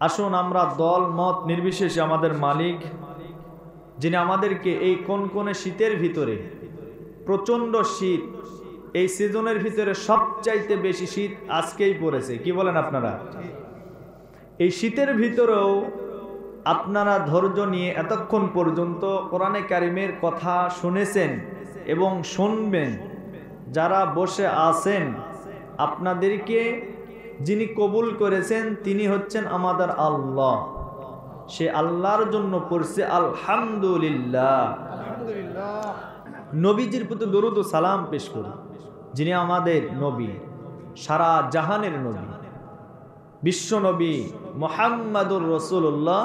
আসুন আমরা দল মত নির্বিশেষে আমাদের মালিক, যিনি আমাদেরকে এই কনকনে শীতের ভিতরে, প্রচণ্ড শীত, এই সিজনের ভিতরে সবচাইতে বেশি শীত আজকেই পড়েছে, কি বলেন আপনারা? এই শীতের ভিতরেও আপনারা ধৈর্য নিয়ে এতক্ষণ পর্যন্ত কোরআনে কারিমের কথা শুনেছেন এবং শুনবেন। যারা বসে আছেন, আপনাদেরকে যিনি কবুল করেছেন তিনি হচ্ছেন আমাদের আল্লাহ। সে আল্লাহর জন্য পড়ছে আলহামদুলিল্লাহ। নবীজির প্রতি দরুদ ও সালাম পেশ করি, যিনি আমাদের নবী, সারা জাহানের নবী, বিশ্ব নবী মুহাম্মাদুর রাসূলুল্লাহ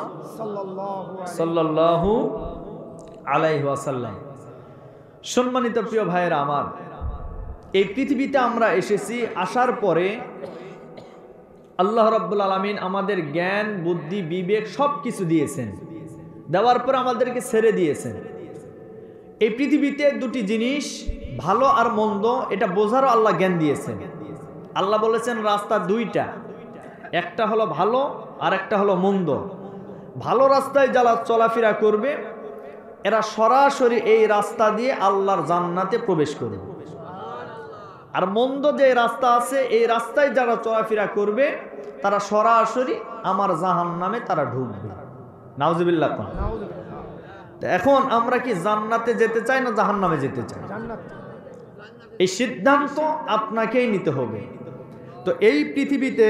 সাল্লাল্লাহু আলাইহি ওয়াসাল্লাম। সম্মানিত প্রিয় ভাইয়েরা আমার, এই পৃথিবীতে আমরা এসেছি, আসার পরে আল্লাহ রাব্বুল আলামিন আমাদের জ্ঞান, বুদ্ধি, বিবেক সব কিছু দিয়েছেন। দেওয়ার পর আমাদেরকে ছেড়ে দিয়েছেন। এই পৃথিবীতে দুটি জিনিস, ভালো আর মন্দ, এটা বোঝারও আল্লাহ জ্ঞান দিয়েছেন। আল্লাহ বলেছেন রাস্তা দুইটা, একটা হলো ভালো আর একটা হলো মন্দ। ভালো রাস্তায় যারা চলাফেরা করবে এরা সরাসরি এই রাস্তা দিয়ে আল্লাহর জান্নাতে প্রবেশ করবে। আর মন্দ যে রাস্তা আছে, এই রাস্তায় যারা চলাফেরা করবে তারা সরাসরি আমার জাহান্নামে তারা ঢুকবে। নাউজুবিল্লাহ। এখন আমরা কি জান্নাতে যেতে চাই না জাহান্নামে যেতে চাই? এই সিদ্ধান্ত আপনাকেই নিতে হবে। তো এই পৃথিবীতে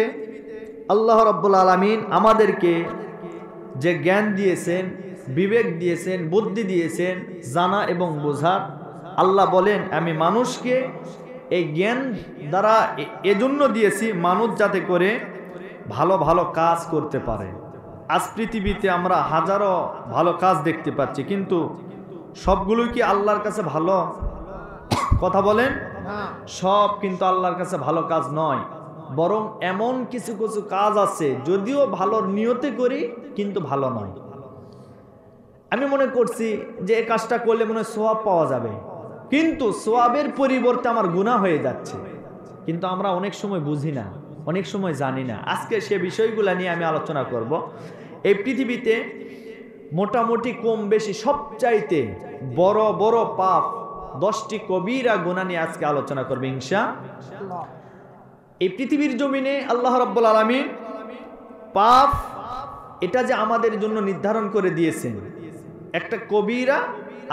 আল্লাহ রাব্বুল আলামিন আমাদেরকে যে জ্ঞান দিয়েছেন, বিবেক দিয়েছেন, বুদ্ধি দিয়েছেন, জানা এবং বোঝার, আল্লাহ বলেন আমি মানুষকে এই জ্ঞান দ্বারা এজন্য দিয়েছি মানুষ যাতে করে ভালো ভালো কাজ করতে পারে। আজ পৃথিবীতে আমরা হাজারো ভালো কাজ দেখতে পাচ্ছি, কিন্তু সবগুলোই কি আল্লাহর কাছে ভালো? কথা বলেন। সব কিন্তু আল্লাহর কাছে ভালো কাজ নয়, বরং এমন কিছু কিছু কাজ আছে যদিও ভালোর নিয়তে করি কিন্তু ভালো নয়। আমি মনে করছি যে এই কাজটা করলে মনে হয় সওয়াব পাওয়া যাবে, কিন্তু সওয়াবের পরিবর্তে আমার গুনাহ হয়ে যাচ্ছে। কিন্তু আমরা অনেক সময় বুঝি না, অনেক সময় জানি না। আজকে সে বিষয়গুলো নিয়ে আমি আলোচনা করব। এই পৃথিবীতে মোটামুটি কম বেশি সবচাইতে বড় বড় পাপ 10টি কবিরা গুনাহ নিয়ে আজকে আলোচনা করবে ইনশাআল্লাহ। এই পৃথিবীর জমিনে আল্লাহ রাব্বুল আলামিন পাপ এটা যে আমাদের জন্য নির্ধারণ করে দিয়েছেন, একটা কবিরা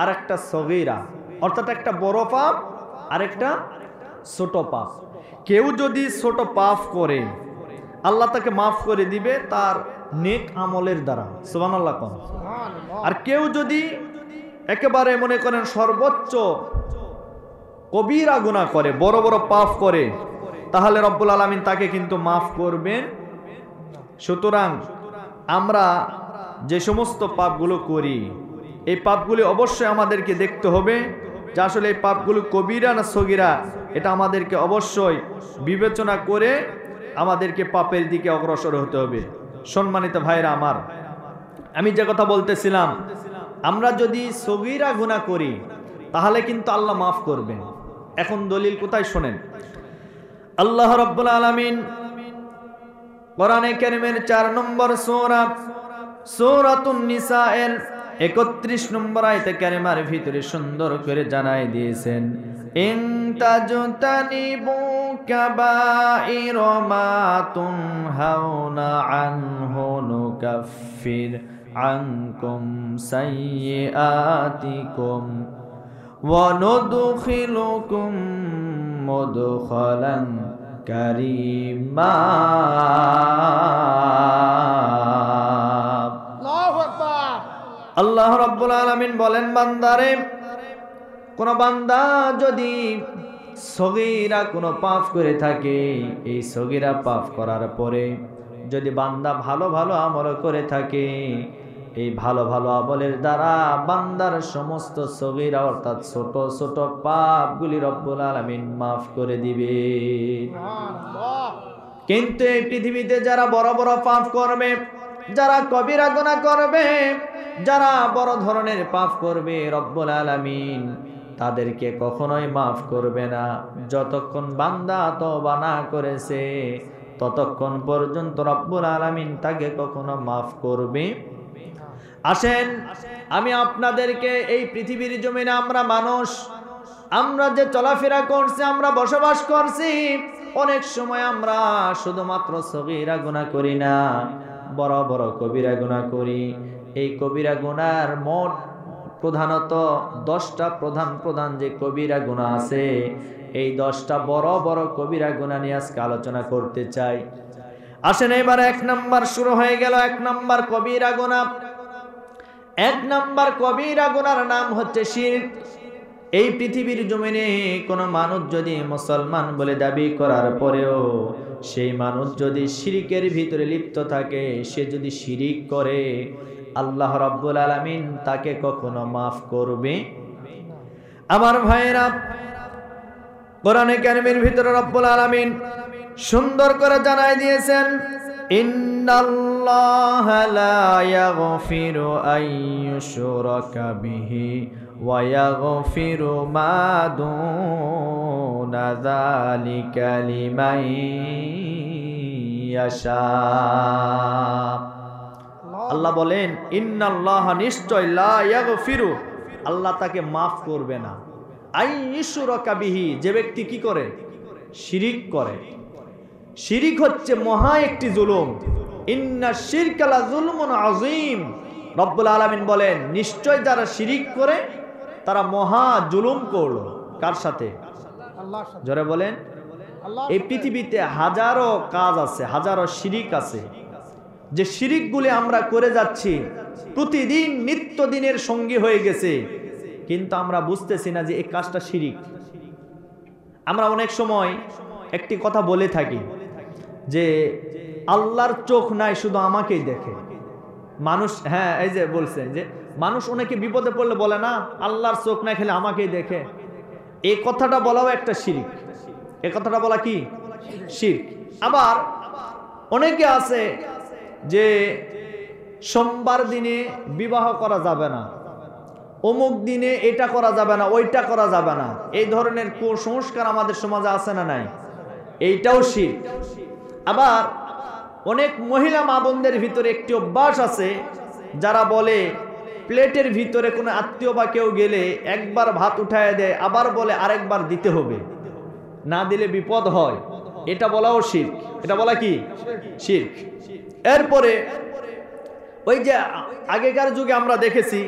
আর একটা সগীরা, অর্থাৎ একটা বড় পাপ আর একটা ছোট পাপ। কেউ যদি ছোট পাপ করে আল্লাহ তাকে মাফ করে দিবে তার নেক আমলের দ্বারা, সুবহানাল্লাহ। আর কেউ যদি একেবারে মনে করেন সর্বোচ্চ কবিরা গুনাহ করে, বড় বড় পাপ করে, তাহলে রব্বুল আলামিন তাকে কিন্তু মাফ করবেন। সুতরাং আমরা যে সমস্ত পাপগুলো করি, এই পাপগুলি অবশ্যই আমাদেরকে দেখতে হবে যে আসলে এই পাপগুলো কবিরা না সগীরা। এটা আমাদেরকে অবশ্যই বিবেচনা করে আমাদেরকে পাপের দিকে অগ্রসর হতে হবে। সম্মানিত ভাইরা আমার, আমি যে কথা বলতেছিলাম, আমরা যদি সগীরা গুনাহ করি তাহলে কিন্তু আল্লাহ মাফ করবেন। এখন দলিল কোথায় শোনেন। আল্লাহ রাব্বুল আলামিন কোরআনে কারীমের 4 নম্বর সূরা সূরাতুন নিসা এর 31 নম্বর আয়াতে কারিমার ভিতরে সুন্দর করে জানাই দিয়েছেন, ইন তাজতানিবু কাবাইর মা তুনহাউনা আনহু নুকাফির আনকুম সাইয়্যাতিকুম ওয়া নুদখিলুকুম মুদখালান কারীমা। আল্লাহ রাব্বুল আলামিন বলেন, বান্দারে, কোন বান্দা যদি সগীরা কোনো পাপ করে থাকে, এই সগীরা পাপ করার পরে যদি বান্দা ভালো ভালো আমল করে থাকে, এই ভালো ভালো আমলের দ্বারা বান্দার সমস্ত সগীরা অর্থাৎ ছোট ছোট পাপগুলি রব্বুল আলামিন মাফ করে দিবে। কিন্তু এই পৃথিবীতে যারা বড় বড় পাপ করবে, যারা কবিরা গুনাহ করবে, যারা বড় ধরনের পাপ করবে, রব্বুল আলামিন তাদেরকে কখনোই মাফ করবে না যতক্ষণ বান্দা তওবা না করেছে। ততক্ষণ পর্যন্ত রব্বুল আলামিন তাকে কখনো মাফ করবে। আসেন আমি আপনাদেরকে এই পৃথিবীর জমিনে আমরা মানুষ, আমরা যে চলাফেরা করছি, আমরা বসবাস করছি, অনেক সময় আমরা শুধুমাত্র সগীরা গুনাহ করি না, বড় বড় কবিরা গুনাহ করি। এই কবিরা গুনার মোট প্রধানত 10টা প্রধান যে কবিরা গুনাহ আছে, এই 10টা বড় বড় কবিরা গুনাহ নিয়ে আজকে আলোচনা করতে চাই। আসেন এবার 1 নাম্বার শুরু হয়ে গেল। 1 নাম্বার কবিরা গুনাহ। 1 নাম্বার কবিরা গুনার নাম হচ্ছে শিরক। এই পৃথিবীর জমিনে কোনো মানুষ যদি মুসলমান বলে দাবি করার পরেও সেই মানুষ যদি শিরকের ভিতরে লিপ্ত থাকে, সে যদি শিরিক করে, আল্লাহ রাব্বুল আলামিন তাকে কখনো মাফ করবে? আমার ভাইয়েরা, কোরআনে কারীমের ভিতরে রব্বুল আলামিন সুন্দর করে জানাই দিয়েছেন, ইন্নাল্লাহা লা ইয়াগফিরু আন ইউশরাকা বিহি ওয়া ইয়াগফিরু মা দুনা যালিকা লিমান ইয়াশা। আল্লাহ বলেন, ইন্নাল্লাহা, নিশ্চয়, লা ইয়াগফিরু, আল্লাহ তাকে মাফ করবে না, আন ইউশরাকা বিহি, যে ব্যক্তি কি করে? শিরিক করে। শিরিক হচ্ছে মহা একটি জুলুম। ইন্না শিরকা লা যুলমুন আযীম। রব্বুল আলামিন বলেন, নিশ্চয় যারা শিরিক করে তারা মহা জুলুম করলো। কার সাথে? আল্লাহর সাথে। জোরে বলেন। এই পৃথিবীতে হাজারো কাজ আছে, হাজারো শিরিক আছে, যে শিরিকগুলি আমরা করে যাচ্ছি, প্রতিদিন নিত্যদিনের সঙ্গী হয়ে গেছে, কিন্তু আমরা বুঝতেছি না যে এই কাজটা শিরিক। আমরা অনেক সময় একটি কথা বলে থাকি যে আল্লাহর চোখ নাই, শুধু আমাকেই দেখে মানুষ। হ্যাঁ, এই যে বলছেন যে মানুষ অনেকে বিপদে পড়লে বলে না, আল্লাহর চোখ নাই, খেলে আমাকেই দেখে। এই কথাটা বলাও একটা শিরিক। এই কথাটা বলা কি? শিরক। আবার অনেকে আছে যে সোমবার দিনে বিবাহ করা যাবে না, অমুক দিনে এটা করা যাবে না, ওইটা করা যাবে না, এই ধরনের কুসংস্কার আমাদের সমাজে আছে না নাই? এইটাও শিরক। আবার অনেক মহিলা মা বোনদের ভিতরে একটি অভ্যাস আছে, যারা বলে প্লেটের ভিতরে কোনো আত্মীয় বা কেউ গেলে একবার ভাত উঠায় দেয়, আবার বলে আরেকবার দিতে হবে, না দিলে বিপদ হয়। এটা বলাও শিরক। এটা বলা কি? শিরক। এরপরে ওই যে আগেকার যুগে আমরা দেখেছি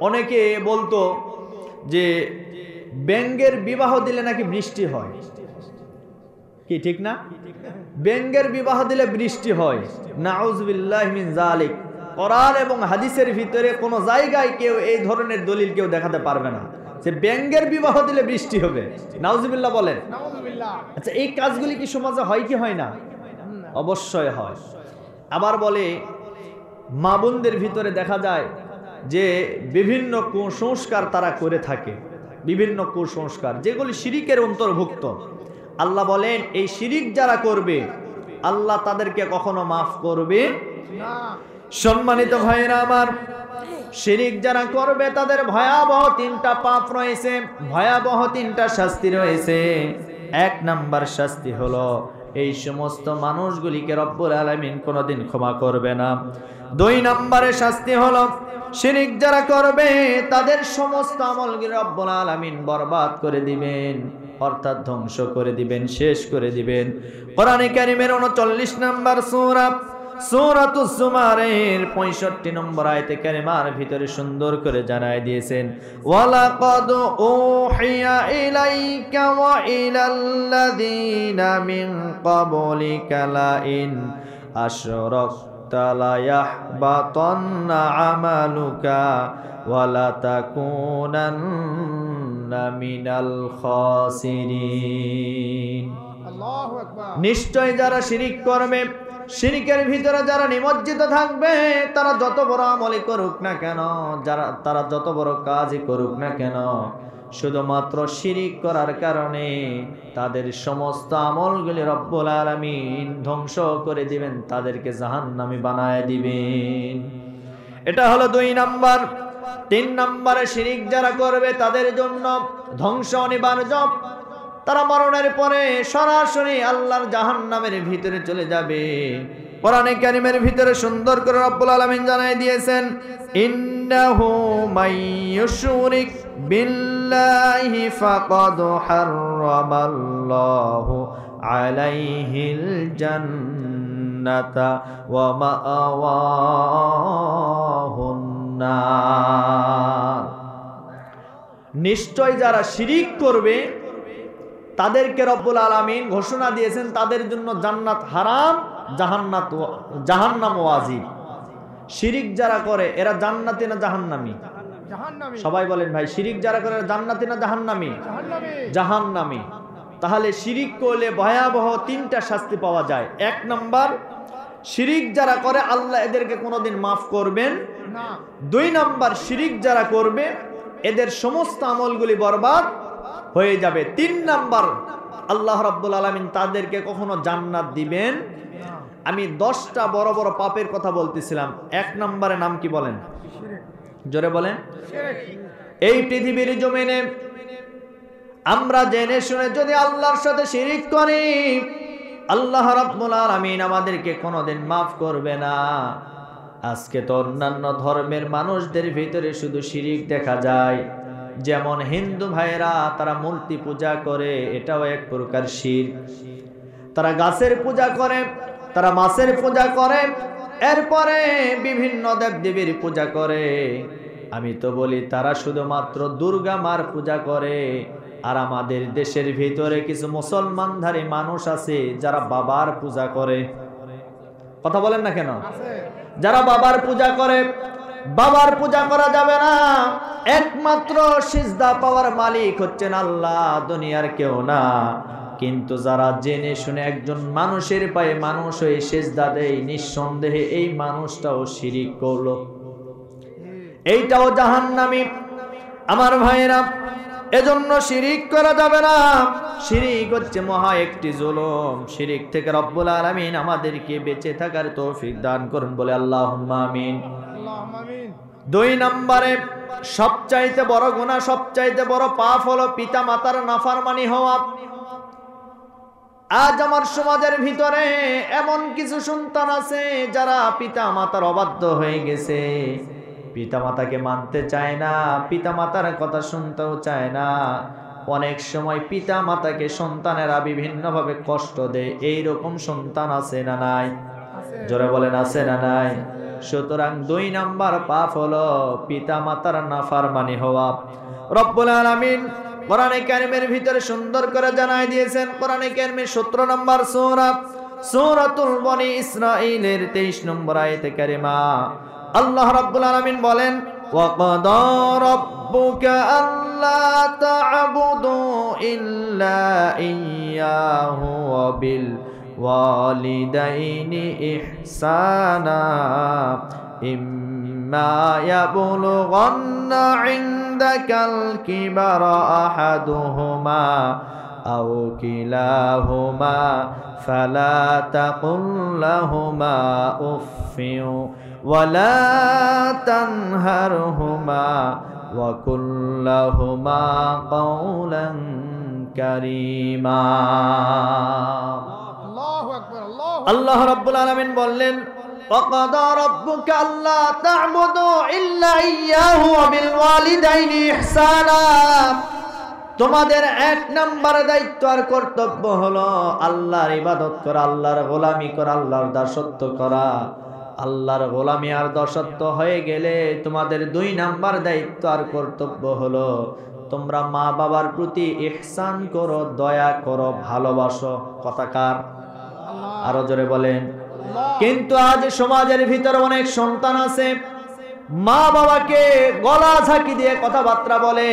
অনেকে বলতো যে ব্যাঙের বিবাহ দিলে নাকি বৃষ্টি হয়। কি ঠিক না? ব্যাঙের বিবাহ দিলে বৃষ্টি হয়। নাউযুবিল্লাহি মিন যালিক। কোরআন এবং হাদিসের ভিতরে কোনো জায়গায় কেউ এই ধরনের দলিল কেউ দেখাতে পারবে না যে ব্যাঙের বিবাহ দিলে বৃষ্টি হবে। নাউযুবিল্লাহ বলেন। আচ্ছা, এই কাজগুলি কি সমাজে হয় কি হয় না? অবশ্যই হয়। আবার বলে মা বোনদের ভিতরে দেখা যায় যে বিভিন্ন কুসংস্কার তারা করে থাকে, বিভিন্ন কুসংস্কার যেগুলি শিরিকের অন্তর্ভুক্ত। আল্লাহ বলেন, এই শিরিক যারা করবে আল্লাহ তাদেরকে কখনো মাফ করবে না। সম্মানিত ভাইরা আমার, শিরিক যারা করবে তাদের ভয়াবহ 3টা পাপ রয়েছে, ভয়াবহ 3টা শাস্তি রয়েছে। 1 নাম্বার শাস্তি হলো এই সমস্ত মানুষগুলিকে রব্বুল আলামিন কোনোদিন ক্ষমা করবে না। 2 নম্বরে শাস্তি হলো শিরিক যারা করবে তাদের সমস্ত আমলগুলি রব্বুল আলামিন বরবাদ করে দিবেন, অর্থাৎ ধ্বংস করে দিবেন, শেষ করে দিবেন। কোরআনে কারীমের 39 নম্বর সূরা, সূরাতুজ জুমারের 65 নম্বর আয়াতে কারিমার ভিতরে সুন্দর করে জানায় দিয়েছেন, ওয়ালাকাদ উহিয়া ইলাইকা ওয়া ইলাল্লাযীনা মিন ক্বাবলিকা লা ইন আশরাকতা লা ইয়াহবাতান্না আমালুকা ওয়া লা তাকুনান্না মিনাল খাসিরিন। আল্লাহু আকবার। নিশ্চয় যারা শিরিক করবে, শিরিকের ভিতরে যারা নিমজ্জিত থাকবে, তারা যত বড় আমলই করুক না কেন, তারা যত বড় কাজই করুক না কেন, শুধুমাত্র শিরিক করার কারণে তাদের সমস্ত আমলগুলি রব্বুল আলামিন ধ্বংস করে দিবেন, তাদেরকে জাহান্নামী বানায় দিবেন। এটা হলো 2 নাম্বার। 3 নম্বরে শিরিক যারা করবে তাদের জন্য ধ্বংস অনিবার্য। তারা মরণের পরে সরাসরি আল্লাহর জাহান্নামের ভিতরে চলে যাবে। কোরআনে কারীমের ভিতরে সুন্দর করে রব্বুল আলামিন জানাই দিয়েছেন, ইন্নাহু মাইয়ুশরিক বিল্লাহি ফাকাদ হারামাল্লাহু আলাইহিল জান্নাতা ওয়া মাআওয়াহুন নার। নিশ্চয় যারা শিরিক করবে তাদেরকে রব্বুল আলামিন ঘোষণা দিয়েছেন তাদের জন্য জান্নাত হারাম, জাহান্নাম ওয়াজিব। শিরিক যারা করে এরা জান্নাতি না জাহান্নামী? সবাই বলেন ভাই, শিরিক যারা করে এরা জান্নাতি না জাহান্নামী? জাহান্নামী। তাহলে শিরিক করলে ভয়াবহ তিনটা শাস্তি পাওয়া যায়। এক নাম্বার, শিরিক যারা করে আল্লাহ এদেরকে কোনোদিন মাফ করবেন না। দুই নাম্বার, শিরিক যারা করবে এদের সমস্ত আমলগুলি বরবাদ হয়ে যাবে। তিন নাম্বার, আল্লাহ রাব্বুল আলামিন তাদেরকে কখনো জান্নাত দিবেন। আমি 10টা বড় বড় পাপের কথা বলতেছিলাম। এক নম্বরের নাম কি বলেন? জোরে বলেন। এই পৃথিবীর জমিনে আমরা জেনে শুনে যদি আল্লাহর সাথে শিরিক করি, আল্লাহ রাব্বুল আলামিন আমাদেরকে কোনোদিন মাফ করবে না। আজকে তো অন্যান্য ধর্মের মানুষদের ভিতরে শুধু শিরিক দেখা যায়। যেমন হিন্দু ভাইরা তারা মূর্তি পূজা করে, এটাও এক প্রকার শিরক। তারা গাছের পূজা করে, তারা মাছের পূজা করে, এরপরে বিভিন্ন দেবদেবীর পূজা করে। আমি তো বলি তারা শুধুমাত্র দুর্গা মার পূজা করে। আর আমাদের দেশের ভিতরে কিছু মুসলমানধারী মানুষ আছে যারা বাবার পূজা করে। কথা বলেন না কেন? যারা বাবার পূজা করে। বাবার পূজা করা যাবে না, একমাত্র সিজদা পাওয়ার মালিক হচ্ছেন আল্লাহ, দুনিয়ার কেউ না। কিন্তু যারা জেনে শুনে একজন মানুষের পায়ে মানুষ হয়ে সিজদা দেয়, নিঃসন্দেহে এই মানুষটাও শিরিক করলো, এইটাও জাহান্নামী। আমার ভাইয়েরা, এজন্য শিরিক করা যাবে না। শিরিক হচ্ছে মহা একটি জুলুম। শিরিক থেকে রব্বুল আলামিন আমাদেরকে বেঁচে থাকার তৌফিক দান করুন, বলে আল্লাহুম্মা আমিন। দুই নম্বরে সবচাইতে বড় গুনাহ, সবচাইতে বড় পাপ হলো পিতা মাতার নাফরমানি হওয়া। আজ আমার সমাজের ভিতরে এমন কিছু সন্তান আছে যারা পিতা মাতার অবাধ্য হয়ে গেছে, পিতা মাতাকে মানতে চায় না, পিতা মাতার কথা শুনতেও চায় না। অনেক সময় পিতা মাতাকে সন্তানেরা বিভিন্নভাবে কষ্ট দেয়। এইরকম সন্তান আছে না নাই? জোরে বলেন, আছে না নাই? সুতরাং 2 নাম্বার পাপ হলো পিতা মাতার নাফরমানি হওয়া। রব্বুল আলামিন কোরআনে কারীমের ভিতরে সুন্দর করে জানাই দিয়েছেন। কোরআনে কারীমের 17 নম্বর সূরা, সূরাতুল বনি ইসরাঈলের 23 নম্বর আয়াতে কারিমা আল্লাহ রাব্বুল আলামিন বলেন, ওয়া ক্বাদা রাব্বুকা আল্লা তা'বুদু ইল্লা ইয়্যাহু ওয়া বিল ওয়ালিদাইনি ইহসানা ইম্মা ইয়াবলুগান্না ইনদাকাল কিবারা আহাদুহুমা আও কিলাহুমা ফালা তাকুল লাহুমা উফফিন ওয়ালা তানহারহুমা ওয়া কুল লাহুমা কাওলান কারীমা। আল্লাহ রাব্বুল আলামিন বললেন, ওয়াকাদা রাব্বুকা আল্লা তা'বুদু ইল্লা ইয়্যাহু ওয়া বিল ওয়ালিদাইনি ইহসানা। তোমাদের 1 নাম্বার দায়িত্ব আর কর্তব্য হলো আল্লাহর ইবাদত করা, আল্লাহর গোলামি করা, আল্লাহর দাসত্ব করা। আল্লাহর গোলামি আর দাসত্ব হয়ে গেলে তোমাদের 2 নাম্বার দায়িত্ব আর কর্তব্য হলো তোমরা মা বাবার প্রতি ইহসান করো, দয়া করো, ভালোবাসো। কথা কার? আরো জোরে বলেন। কিন্তু আজ সমাজের ভিতরে অনেক সন্তান আছে মা বাবাকে গলা ঝাঁকি দিয়ে কথাবার্তা বলে।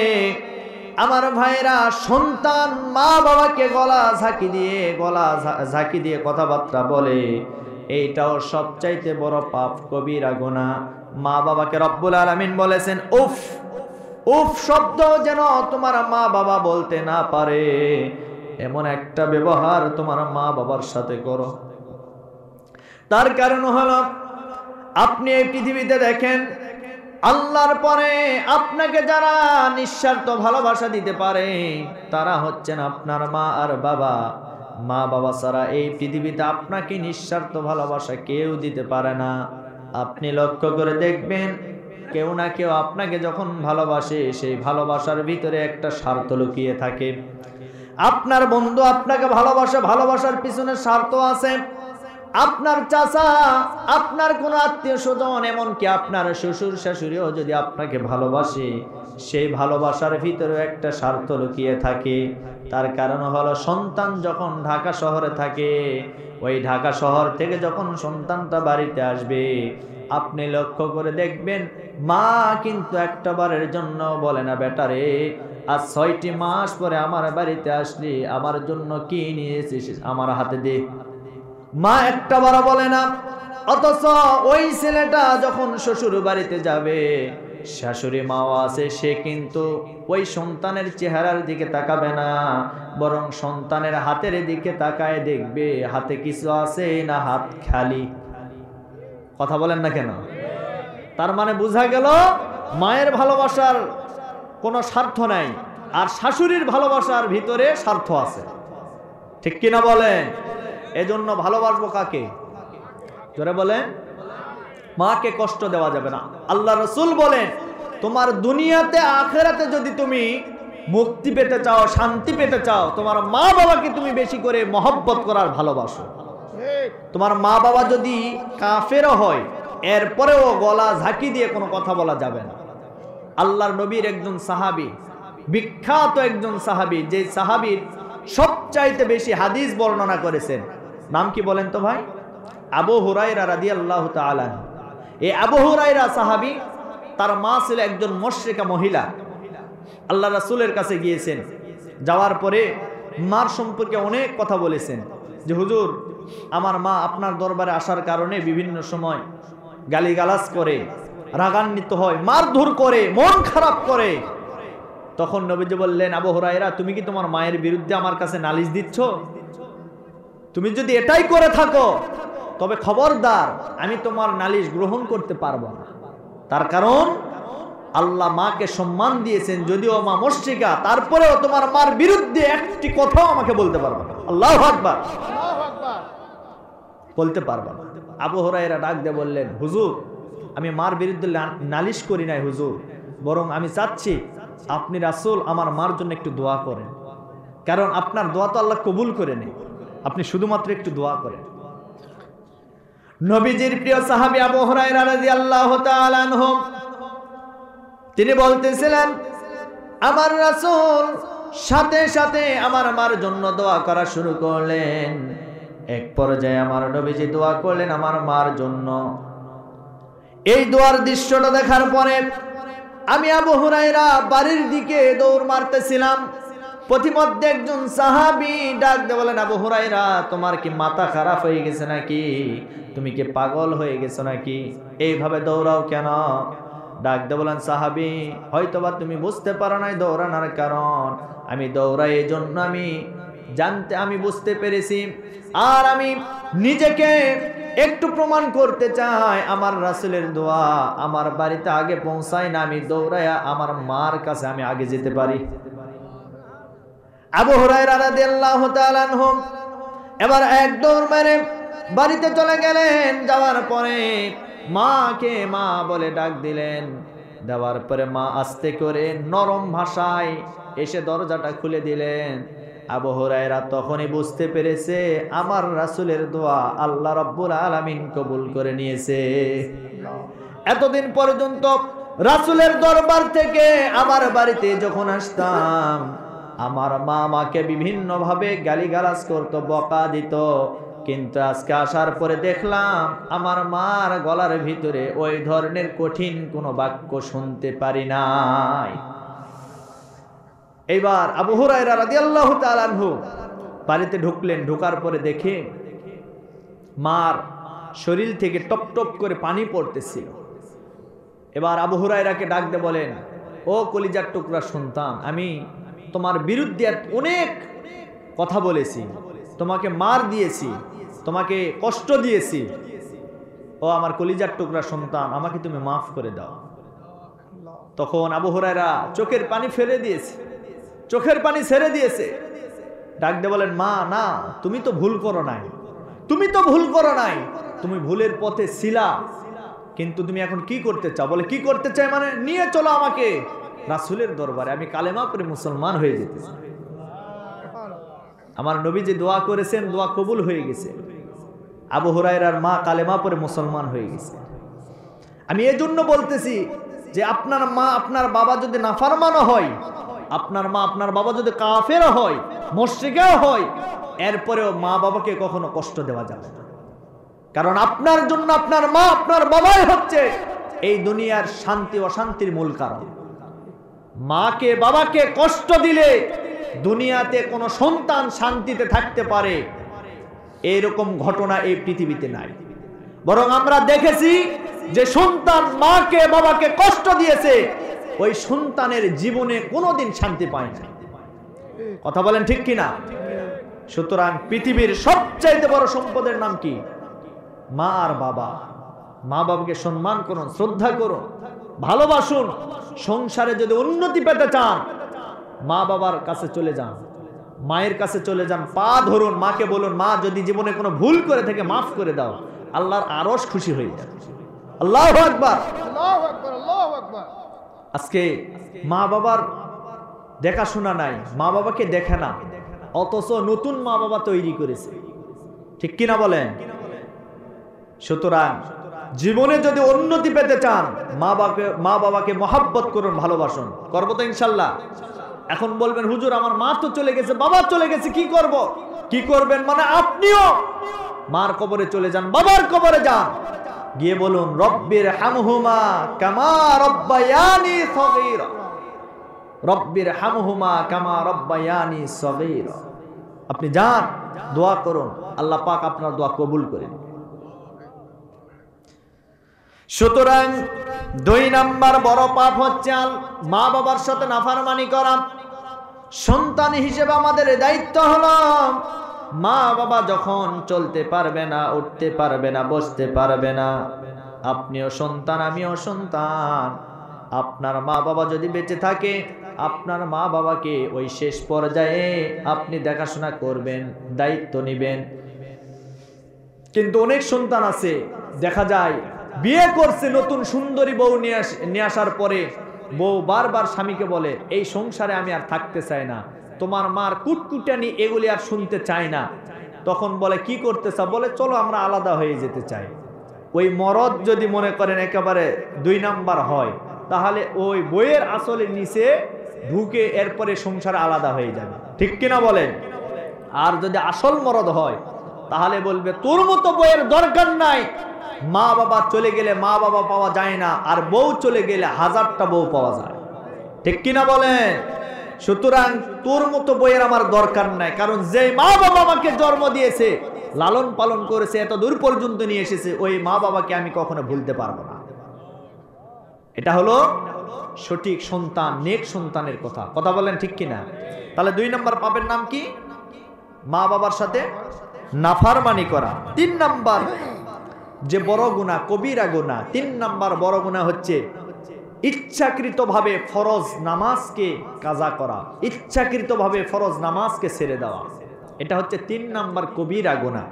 আমার ভাইরা, সন্তান মা বাবাকে গলা ঝাঁকি দিয়ে কথাবার্তা বলে, এইটাও সবচাইতে বড় পাপ, কবিরা গুনাহ। মা বাবাকে রব্বুল আলামিন বলেছেন, উফ উফ শব্দ যেন তোমার মা বাবা বলতে না পারে, এমন একটা ব্যবহার তোমার মা বাবার সাথে করো। তার কারণ হলো আপনি এই পৃথিবীতে দেখেন আল্লাহর পরে আপনাকে যারা নিঃস্বার্থ ভালোবাসা দিতে পারে তারা হচ্ছেন আপনার মা আর বাবা। মা বাবা ছাড়া এই পৃথিবীতে আপনাকে নিঃস্বার্থ ভালোবাসা কেউ দিতে পারে না। আপনি লক্ষ্য করে দেখবেন, কেউ না কেউ আপনাকে যখন ভালোবাসে সেই ভালোবাসার ভিতরে একটা স্বার্থ লুকিয়ে থাকে। আপনার বন্ধু আপনাকে ভালোবাসে, ভালোবাসার পিছনে স্বার্থ আছে। আপনার চাচা, আপনার কোনো আত্মীয় স্বজন, এমনকি আপনার শ্বশুর শাশুড়িও যদি আপনাকে ভালোবাসে, সেই ভালোবাসার ভিতরে একটা স্বার্থ লুকিয়ে থাকে। তার কারণ হলো সন্তান যখন ঢাকা শহরে থাকে, ওই ঢাকা শহর থেকে যখন সন্তানটা বাড়িতে আসবে, আপনি লক্ষ্য করে দেখবেন মা কিন্তু একটা বারের জন্য বলে না, বেটারে আজ 6টি মাস পরে আমার বাড়িতে আসলি, আমার জন্য কি নিয়েছিস আমার হাতে দে। মা একটা বার বলে না। অথচ ওই ছেলেটা যখন শ্বশুর বাড়িতে যাবে, শাশুড়ি মাও আছে, সে কিন্তু ওই সন্তানের চেহারার দিকে তাকাবে না, বরং সন্তানের হাতের দিকে তাকায় দেখবে হাতে কিছু আছে না হাত খালি। কথা বলেন না কেন? তার মানে বোঝা গেল মায়ের ভালোবাসার কোনো স্বার্থ নাই, আর শাশুড়ির ভালোবাসার ভিতরে স্বার্থ আছে। ঠিক কিনা বলেন? এজন্য ভালোবাসবো কাকে? জোরে বলেন। মাকে কষ্ট দেওয়া যাবে না। আল্লাহ রাসূল বলেন, তোমার দুনিয়াতে আখিরাতে যদি তুমি মুক্তি পেতে চাও, শান্তি পেতে চাও, তোমার মা বাবাকে তুমি বেশি করে মহব্বত করার ভালোবাসো। তোমার মা বাবা যদি কাফেরও হয়, এরপরেও গলা ঝাঁকি দিয়ে কোনো কথা বলা যাবে না। আল্লাহর নবীর একজন সাহাবী, বিখ্যাত একজন সাহাবী, যে সাহাবীর সবচাইতে বেশি হাদিস বর্ণনা করেছেন, নাম কি বলেন তো ভাই? আবু হুরায়রা রাদিয়াল্লাহু তাআলা। এই আবু হুরায়রা সাহাবী, তার মা ছিল একজন মুশরিকা মহিলা। আল্লাহ রাসূলের কাছে গিয়েছেন, যাওয়ার পরে মার সম্পর্কে অনেক কথা বলেছেন, যে হুজুর, আমার মা আপনার দরবারে আসার কারণে বিভিন্ন সময় গালিগালাজ করে, রাগান্বিত হয়, মারধর করে, মন খারাপ করে। তখন নবীজি বললেন, আবু হুরায়রা, তুমি কি তোমার মায়ের বিরুদ্ধে আমার কাছে নালিশ দিচ্ছ? তুমি যদি এটাই করে থাকো, তবে খবরদার, আমি তোমার নালিশ গ্রহণ করতে পারবো না। তার কারণ আল্লাহ মাকে সম্মান দিয়েছেন, যদিও মা মুশরিকা, তারপরেও তোমার মার বিরুদ্ধে একটি কথাও আমাকে বলতে পারবে না। আল্লাহু আকবার, বলতে পারবে না। আবু হুরায়রা ডাক দিয়ে বললেন, হুজুর, আমি মার বিরুদ্ধে নালিশ করি নাই হুজুর, বরং আমি চাচ্ছি আপনি রাসূল আমার মার জন্য একটু দোয়া করেন, কারণ আপনার দোয়া তো আল্লাহ কবুল করে নেই, আপনি শুধুমাত্র একটু দোয়া করেন। নবীজির প্রিয় সাহাবী আবু হুরায়রা রাদিয়াল্লাহু তাআলা আনহু, তিনি বলতেছিলেন, আমার রাসূল সাথে সাথে আমার মার জন্য দোয়া করা শুরু করলেন। এক পর্যায়ে আমার নবীজি দোয়া করলেন আমার মার জন্য। এই দোয়ার দৃশ্যটা দেখার পরে আমি আবু হুরায়রা বাড়ির দিকে দৌড় মারতেছিলাম। পথিমধ্যে একজন সাহাবী ডাক দিয়ে বলেন, আবু হুরায়রা, তোমার কি মাথা খারাপ হয়ে গেছে নাকি? তুমি কি পাগল হয়ে গেছো নাকি? এইভাবে দৌড়াও কেন? ডাক দিয়ে বলেন, সাহাবী, হয়তোবা তুমি বুঝতে পারো নাই দৌড়ানোর কারণ। আমি দৌড়াই এই জন্য আমি বুঝতে পেরেছি, আর আমি নিজেকে একটু প্রমাণ করতে চাই, আমার রাসূলের দোয়া আমার বাড়িতে আগে পৌঁছায় না, আমি দৌড়াইয়া আমার মার কাছে আমি আগে যেতে পারি। আবু হুরায়রা রাদিয়াল্লাহু তাআলা আনহু এবার এক দৌড় মেরে বাড়িতে চলে গেলেন। যাওয়ার পরে মাকে মা বলে ডাক দিলেন। দেওয়ার পরে মা আস্তে করে নরম ভাষায় এসে দরজাটা খুলে দিলেন। আবু হুরায়রা তখনই বুঝতে পেরেছে আমার রাসূলের দোয়া আল্লাহ রাব্বুল আলামিন কবুল করে নিয়েছে। এতদিন পর্যন্ত রাসূলের দরবার থেকে আমার বাড়িতে যখন আসতাম, আমার মা আমাকে বিভিন্নভাবে গালিগালাজ করতো, বকা দিত, কিন্তু আজকে আসার পরে দেখলাম আমার মার গলার ভিতরে ওই ধরনের কঠিন কোনো বাক্য শুনতে পারি নাই। এইবার আবু হুরায়রা রাদিয়াল্লাহু তাআলা আনহু বাড়িতে ঢুকলেন। ঢোকার পরে দেখে মার শরীর থেকে টপ টপ করে পানি পড়তেছিল। এবার আবু হুরায়রাকে ডাক দিয়ে বলেন, ও কলিজার টুকরা সন্তান, আমি তোমার বিরুদ্ধে অনেক কথা বলেছি, তোমাকে মার দিয়েছি, তোমাকে কষ্ট দিয়েছি। ও আমার কলিজার টুকরা সন্তান, আমাকে তুমি মাফ করে দাও। তখন আবু হুরায়রা চোখের পানি ফেলে দিয়েছে, চোখের পানি ছেড়ে দিয়েছে। ডাক দিয়ে বলেন, মা না, তুমি তো ভুল করো নাই, তুমি তো ভুল করো নাই, তুমি ভুলের পথে ছিলা, কিন্তু তুমি এখন কি করতে চাও? বলে কি করতে চাই মানে, নিয়ে চলো আমাকে রাসূলের দরবারে, আমি কালেমা পড়ে মুসলমান হয়ে যেতে চাই। আমার নবী যে দোয়া করেছেন, দোয়া কবুল হয়ে গেছে। আবু হুরায়রার মা কালেমা পড়ে মুসলমান হয়ে গেছে। আমি এজন্য বলতেছি যে আপনার মা আপনার বাবা যদি নাফরমান হয়, আপনার মা আপনার বাবা যদি কাফের হয়, মুশরিকও হয়, এরপরেও মা বাবাকে কখনো কষ্ট দেওয়া যাবে না। কারণ আপনার জন্য আপনার মা আপনার বাবাই হচ্ছে এই দুনিয়ার শান্তি অশান্তির মূল কারণ। মাকে বাবাকে কষ্ট দিলে দুনিয়াতে কোনো সন্তান শান্তিতে থাকতে পারে এইরকম ঘটনা এই পৃথিবীতে নাই। বরং আমরা দেখেছি যে সন্তান মাকে বাবাকে কষ্ট দিয়েছে, ওই সন্তানের জীবনে কোনোদিন শান্তি পায় না। কথা বলেন ঠিক কিনা? সুতরাং পৃথিবীর সবচাইতে বড় সম্পদের নাম কি? মা আর বাবা। মা বাবাকে সম্মান করুন, শ্রদ্ধা করুন, ভালোবাসুন। সংসারে যদি উন্নতি পেতে চান, মা বাবার কাছে চলে যান, মায়ের কাছে চলে যান, পা ধরুন, মাকে বলুন, মা যদি জীবনে কোনো ভুল করে থাকে মাফ করে দাও। আল্লাহর আরশ খুশি হয়ে যায়। আল্লাহু আকবার, আল্লাহু আকবার, আল্লাহু আকবার। আজকে মা বাবার দেখাশোনা নাই, মা বাবাকে দেখে না, অথচ নতুন মা বাবা তৈরি করেছে। ঠিক কিনা বলেন? সুতরাং জীবনে যদি উন্নতি পেতে চান, মা বাবাকে মহাব্বত করুন, ভালোবাসুন। করবো তো ইনশাল্লাহ? এখন বলবেন, হুজুর আমার মা তো চলে গেছে, বাবা চলে গেছে, কি করব? কি করবেন মানে আপনিও মার কবরে চলে যান, বাবার কবরে যান, গিয়ে বলুন, রব্বির হামহুমা কামা রব্বায়ানি সগীরা, রব্বির হামহুমা কামা রব্বায়ানি সগীরা। আপনি যান, দোয়া করুন, আল্লাহ পাক আপনার দোয়া কবুল করে নেবেন। সুতরাং 2 নাম্বার বড় পাপ হচ্ছে মা বাবার সাথে নাফরমানি করা। সন্তান হিসেবে আমাদের দায়িত্ব হলো, মা বাবা যখন চলতে পারবে না, উঠতে পারবে না, বসতে পারবে না, আপনিও সন্তান, আমিও সন্তান। আপনার মা বাবা যদি বেঁচে থাকে, আপনার মা বাবাকে ওই শেষ পর্যায়ে আপনি দেখাশোনা করবেন, দায়িত্ব নেবেন। কিন্তু অনেক সন্তান আছে, দেখা যায় বিয়ে করছে, নতুন সুন্দরী বউ নিয়ে আসার পরে বউ বারবার স্বামীকে বলে, এই সংসারে আমি আর থাকতে চাই না, তোমার মার কুটকুটানি এগুলি আর শুনতে চাই না। তখন বলে, কি করতে চাও? বলে, চলো আমরা আলাদা হয়ে যেতে চাই। ওই মরদ যদি মনে করেন একেবারে 2 নাম্বার হয়, তাহলে ওই বইয়ের আসলের নিচে ঢুকে এরপরে সংসার আলাদা হয়ে যাবে। ঠিক কিনা বলেন? আর যদি আসল মরদ হয়, তাহলে বলবে, তোর মতো বইয়ের দরকার নাই। মা বাবা চলে গেলে মা বাবা পাওয়া যায় না, আর বউ চলে গেলে 1000টা বউ পাওয়া যায়। ঠিক কিনা বলেন? সুতরাং তোর মতো বইয়ের আমার দরকার নাই, কারণ যে মা বাবা আমাকে জন্ম দিয়েছে, লালন পালন করেছে, এত দূর পর্যন্ত নিয়ে এসেছে, ওই মা বাবাকে আমি কখনো ভুলতে পারবো না। এটা হলো সঠিক সন্তান, নেক সন্তানের কথা। কথা বলেন ঠিক কিনা? তাহলে 2 নাম্বার পাপের নাম কি? মা বাবার সাথে নাফরমানি করা। 3 নাম্বার যে বড় গুনাহ, কবিরা গুনাহ, 3 নাম্বার বড় গুনাহ হচ্ছে ইচ্ছাকৃতভাবে ফরজ নামাজকে কাজা করা, ইচ্ছাকৃতভাবে ফরজ নামাজকে ছেড়ে দেওয়া। এটা হচ্ছে 3 নাম্বার কবিরা গুনাহ।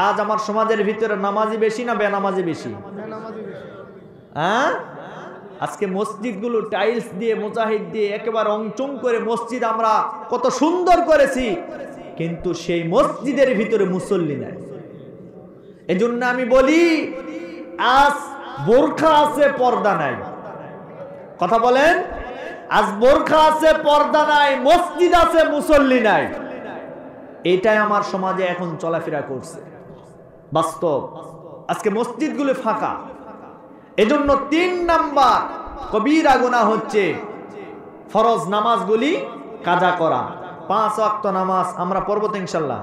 আজ আমার সমাজের ভিতরে নামাজি বেশি না বেনামাজি বেশি? হ্যাঁ, আজকে মসজিদগুলো টাইলস দিয়ে, মুজাহিদ দিয়ে একেবারে অংচং করে মসজিদ আমরা কত সুন্দর করেছি, কিন্তু সেই মসজিদের ভিতরে মুসল্লি নাই। এজন্য আমি বলি, আজ বোরখা আছে, পর্দা নাই। কথা বলেন? আজ বোরখা আছে, পর্দা নাই, মসজিদ আছে, মুসল্লি নাই। এটাই আমার সমাজে এখন চলাফেরা করছে, বাস্তব। আজকে মসজিদগুলো ফাঁকা। এজন্য 3 নাম্বার কবিরা গুনাহ হচ্ছে ফরজ নামাজগুলি কাজা করা। 5 ওয়াক্ত নামাজ আমরা পড়ব তো ইনশাআল্লাহ।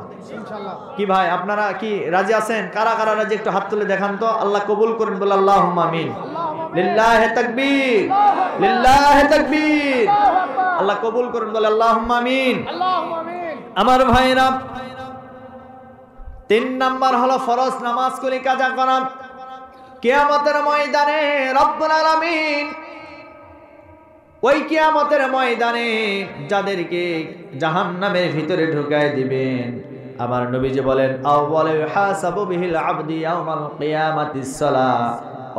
কি ভাই, আপনারা কি রাজি আছেন? কারা কারা রাজি একটু হাত তুলে দেখান তো। আল্লাহ কবুল করেন, বলে আল্লাহুম্মা আমিন। লিল্লাহি তাকবীর, লিল্লাহি তাকবীর। আল্লাহ কবুল করেন, বলে আল্লাহুম্মা আমিন। আমার ভাইরা, 3 নাম্বার হলো ফরজ নামাজগুলি কাজা করা। কিয়ামতের ময়দানে রব্বুল আলামিন ওই কিয়ামতের ময়দানে যাদেরকে জাহান্নামের ভিতরে ঢুকায় দিবেন, আমার নবীজি বলেন আউয়ালু ইউহাসাবু বিহিল আবদি ইয়াউমাল কিয়ামাতিস সালাহ,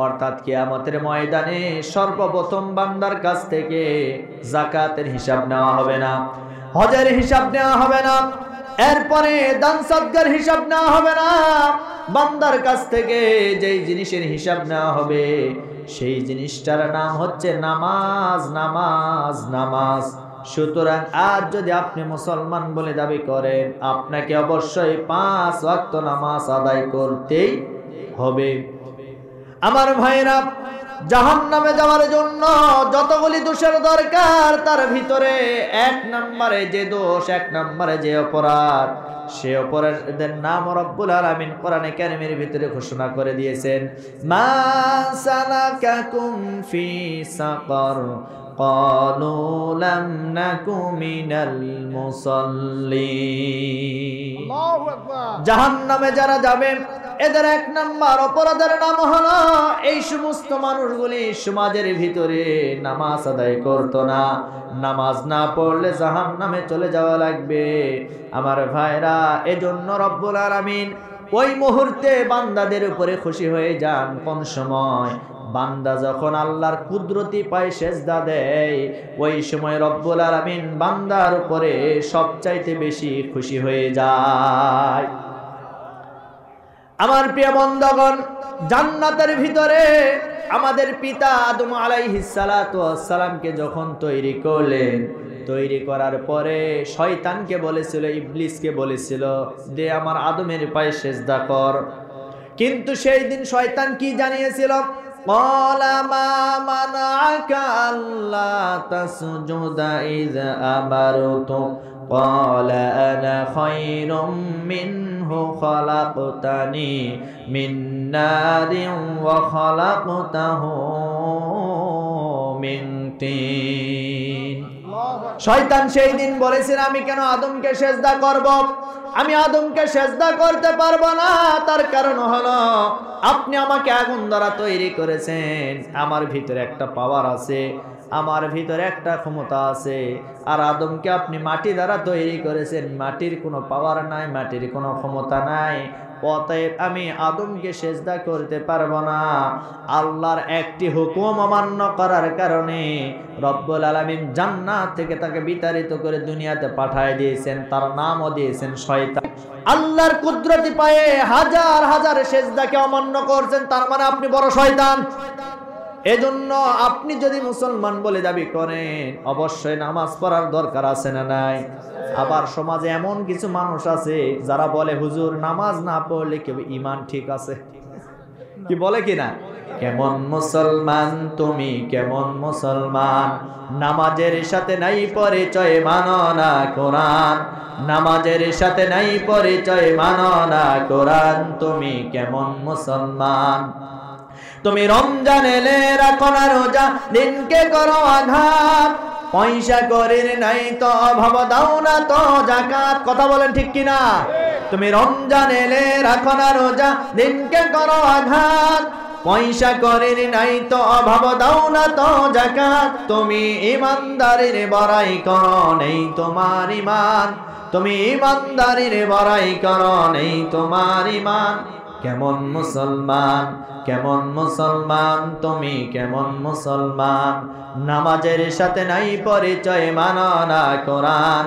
অর্থাৎ কিয়ামতের ময়দানে সর্বপ্রথম বান্দার কাছ থেকে যাকাতের হিসাব নেওয়া হবে না, হজের হিসাব নেওয়া হবে না, এরপরে দান সদকার হিসাব নেওয়া হবে না। বান্দার কাছ থেকে যেই জিনিসের হিসাব নেওয়া হবে সেই জিনিসটার নাম হচ্ছে নামাজ, নামাজ, নামাজ। সুতরাং আজ যদি আপনি মুসলমান বলে দাবি করেন, আপনাকে অবশ্যই 5 ওয়াক্ত নামাজ আদায় করতেই হবে। আমার ভাইরা, জাহান্নামে যাওয়ার জন্য যতগুলি দোষের দরকার, তার ভিতরে 1 নম্বরে যে দোষ, 1 নম্বরে যে অপরাধ, সে অপরাধের নাম রব্বুল আলামিন কোরআনে কারীমের ভিতরে ঘোষণা করে দিয়েছেন, মা সালাকাকুম ফি সাকার ক্বালু লাম নাকু মিনাল মুসাল্লিন। আল্লাহু আকবার। জাহান্নামে যারা যাবে এদের 1 নম্বর অপরাধের নাম হলো এই সমস্ত মানুষগুলি সমাজের ভিতরে নামাজ আদায় করতো না, নামাজ না পড়লে জাহান্নামে চলে যাওয়া লাগবে। আমার ভাইরা, এজন্য রব্বুল আলামিন ওই মুহূর্তে বান্দাদের উপরে খুশি হয়ে যান কোন সময়? বান্দা যখন আল্লাহর কুদরতি পায়ে সেজদা দেয়, ওই সময় রব্বুল আলামিন বান্দার উপরে সবচাইতে বেশি খুশি হয়ে যায়। আমার প্রিয় বন্ধুগণ, জান্নাতের ভিতরে আমাদের পিতা আদম আলাইহিস সালাতু ওয়াস সালামকে যখন তৈরি করলেন, তৈরি করার পরে শয়তানকে বলেছিল, ইবলিসকে বলেছিল যে আমার আদমের পায়ে সেজদা কর। কিন্তু সেই দিন শয়তান কি জানিয়েছিল? ক্বালা মা মানাআকা আল্লা তাসজুদা ইয আমারতু ক্বালা আনা খায়রুম মিনহু খালাকতানি মিন নারিন ওয়া খালাকতাহু মিন তিন। শয়তান সেই দিন বলেছিল, আমি কেন আদমকে সেজদা করব? আমি আদমকে সেজদা করতে পারবো না। তার কারণ হলো আপনি আমাকে আগুন দ্বারা তৈরি করেছেন, আমার ভিতরে একটা পাওয়ার আছে, আমার ভিতরে একটা ক্ষমতা আছে। আর আদমকে আপনি মাটি দ্বারা তৈরি করেছেন, মাটির কোনো পাওয়ার নাই, মাটির কোনো ক্ষমতা নাই। অতএব আমি আদমকে সেজদা করতে পারবো না। আল্লাহর একটি হুকুম অমান্য করার কারণে রব্বুল আলামিন জান্নাত থেকে তাকে বিতাড়িত করে দুনিয়াতে পাঠিয়ে দিয়েছেন, তার নামও দিয়েছেন শয়তান। আল্লাহর কুদরতি পায়ে হাজার হাজার সেজদাকে অমান্য করছেন, তার মানে আপনি বড় শয়তান। এজন্য আপনি যদি মুসলমান বলে দাবি করেন, অবশ্যই নামাজ পড়ার দরকার আছে না নাই? আবার সমাজে এমন কিছু মানুষ আছে যারা বলে, হুজুর নামাজ না পড়লে কেউ ঈমান ঠিক আছে। কি বলে কিনা? কেমন মুসলমান তুমি, কেমন মুসলমান? নামাজের সাথে নাই পরিচয়, মানো না কোরআন। নামাজের সাথে নাই পরিচয়, মানো না কোরআন। তুমি কেমন মুসলমান? তুমি রমজান এলে রাখো না রোজা, দিনকে করো আঘাত। পয়সা করির নাই তো অভাব, দাও না তো যাকাত। কথা বলেন ঠিক কিনা? তুমি রমজান এলে রাখো না রোজা, দিনকে করো আঘাত। পয়সা করির নাই তো অভাব, দাও না তো যাকাত। তুমি ইমানদারির বড়াই করো, নেই তোমার ঈমান। তুমি ইমানদারির বড়াই করো, নেই তোমার ঈমান। কেমন মুসলমান, কেমন মুসলমান তুমি, কেমন মুসলমান? নামাজের সাথে নাই পরিচয়, মানো না কোরআন।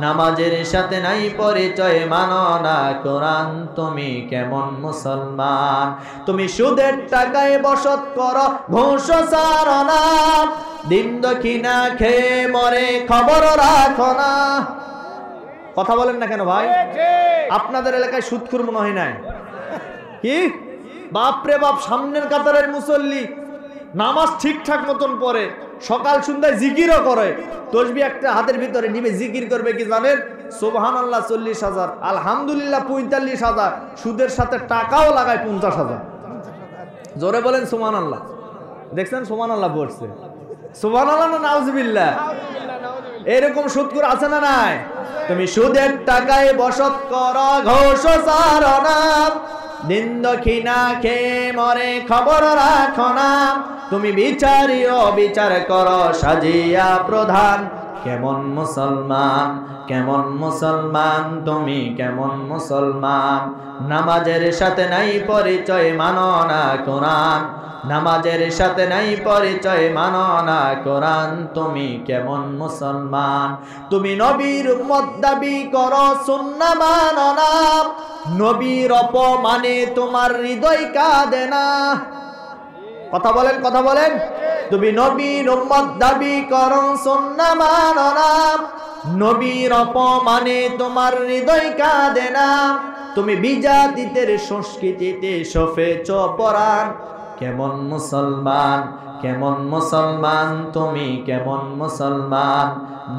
নামাজের সাথে নাই পরিচয়, মানো না কোরআন। তুমি কেমন মুসলমান? তুমি সুদের টাকায় বসত করো, ঘুষ ছাড়ো না। দিন দক্ষিণা খেয়ে মরে, খবর রাখো না। কথা বলেন না কেন ভাই? আপনাদের এলাকায় সুদখোর মনে হয় নাই? কি বাপরে বাপ, সামনের কাতারের মুসল্লি, নামাজ ঠিকঠাক মতন পড়ে, সকাল সন্ধ্যায় জিকিরও করে, তসবিহ একটা হাতের ভিতরে নিবে, জিকির করবে কি জানেন? সুবহানাল্লাহ 40,000, আলহামদুলিল্লাহ 45,000, সুদের সাথে টাকাও লাগায় 50,000। জোরে বলেন সুবহানাল্লাহ। দেখছেন সুবহানাল্লাহ পড়ছে? সুবহানাল্লাহ না নাউজুবিল্লাহ? এরকম সুদখোর আছে না নাই? তুমি সুদের টাকায় বসত করো, ঘুষ ছাড়ো না। দিন দক্ষিণা খেয়ে মরে খবর রাখো না, তুমি বিচারিও বিচার করো সাজিয়া প্রধান। কেমন মুসলমান, কেমন মুসলমান, তুমি কেমন মুসলমান, নামাজের সাথে নাই পরিচয়, মানো না কোরআন। নামাজের সাথে নাই পরিচয়, মানো না কোরআন, তুমি কেমন মুসলমান। তুমি নবীর উম্মত দাবি করো, সুন্নাহ মানো না, নবীর অপমানে তোমার হৃদয় কাঁদে না। কথা বলেন, কথা বলেন। তুমি নবীর উম্মত দাবি করো, সুন্নাহ মানো না, নবীর অপমানে তোমার হৃদয় কাঁদে না। তুমি বিজাতিদের সংস্কৃতিতে সফেছ পরাণ। কেমন মুসলমান, কেমন মুসলমান, তুমি কেমন মুসলমান,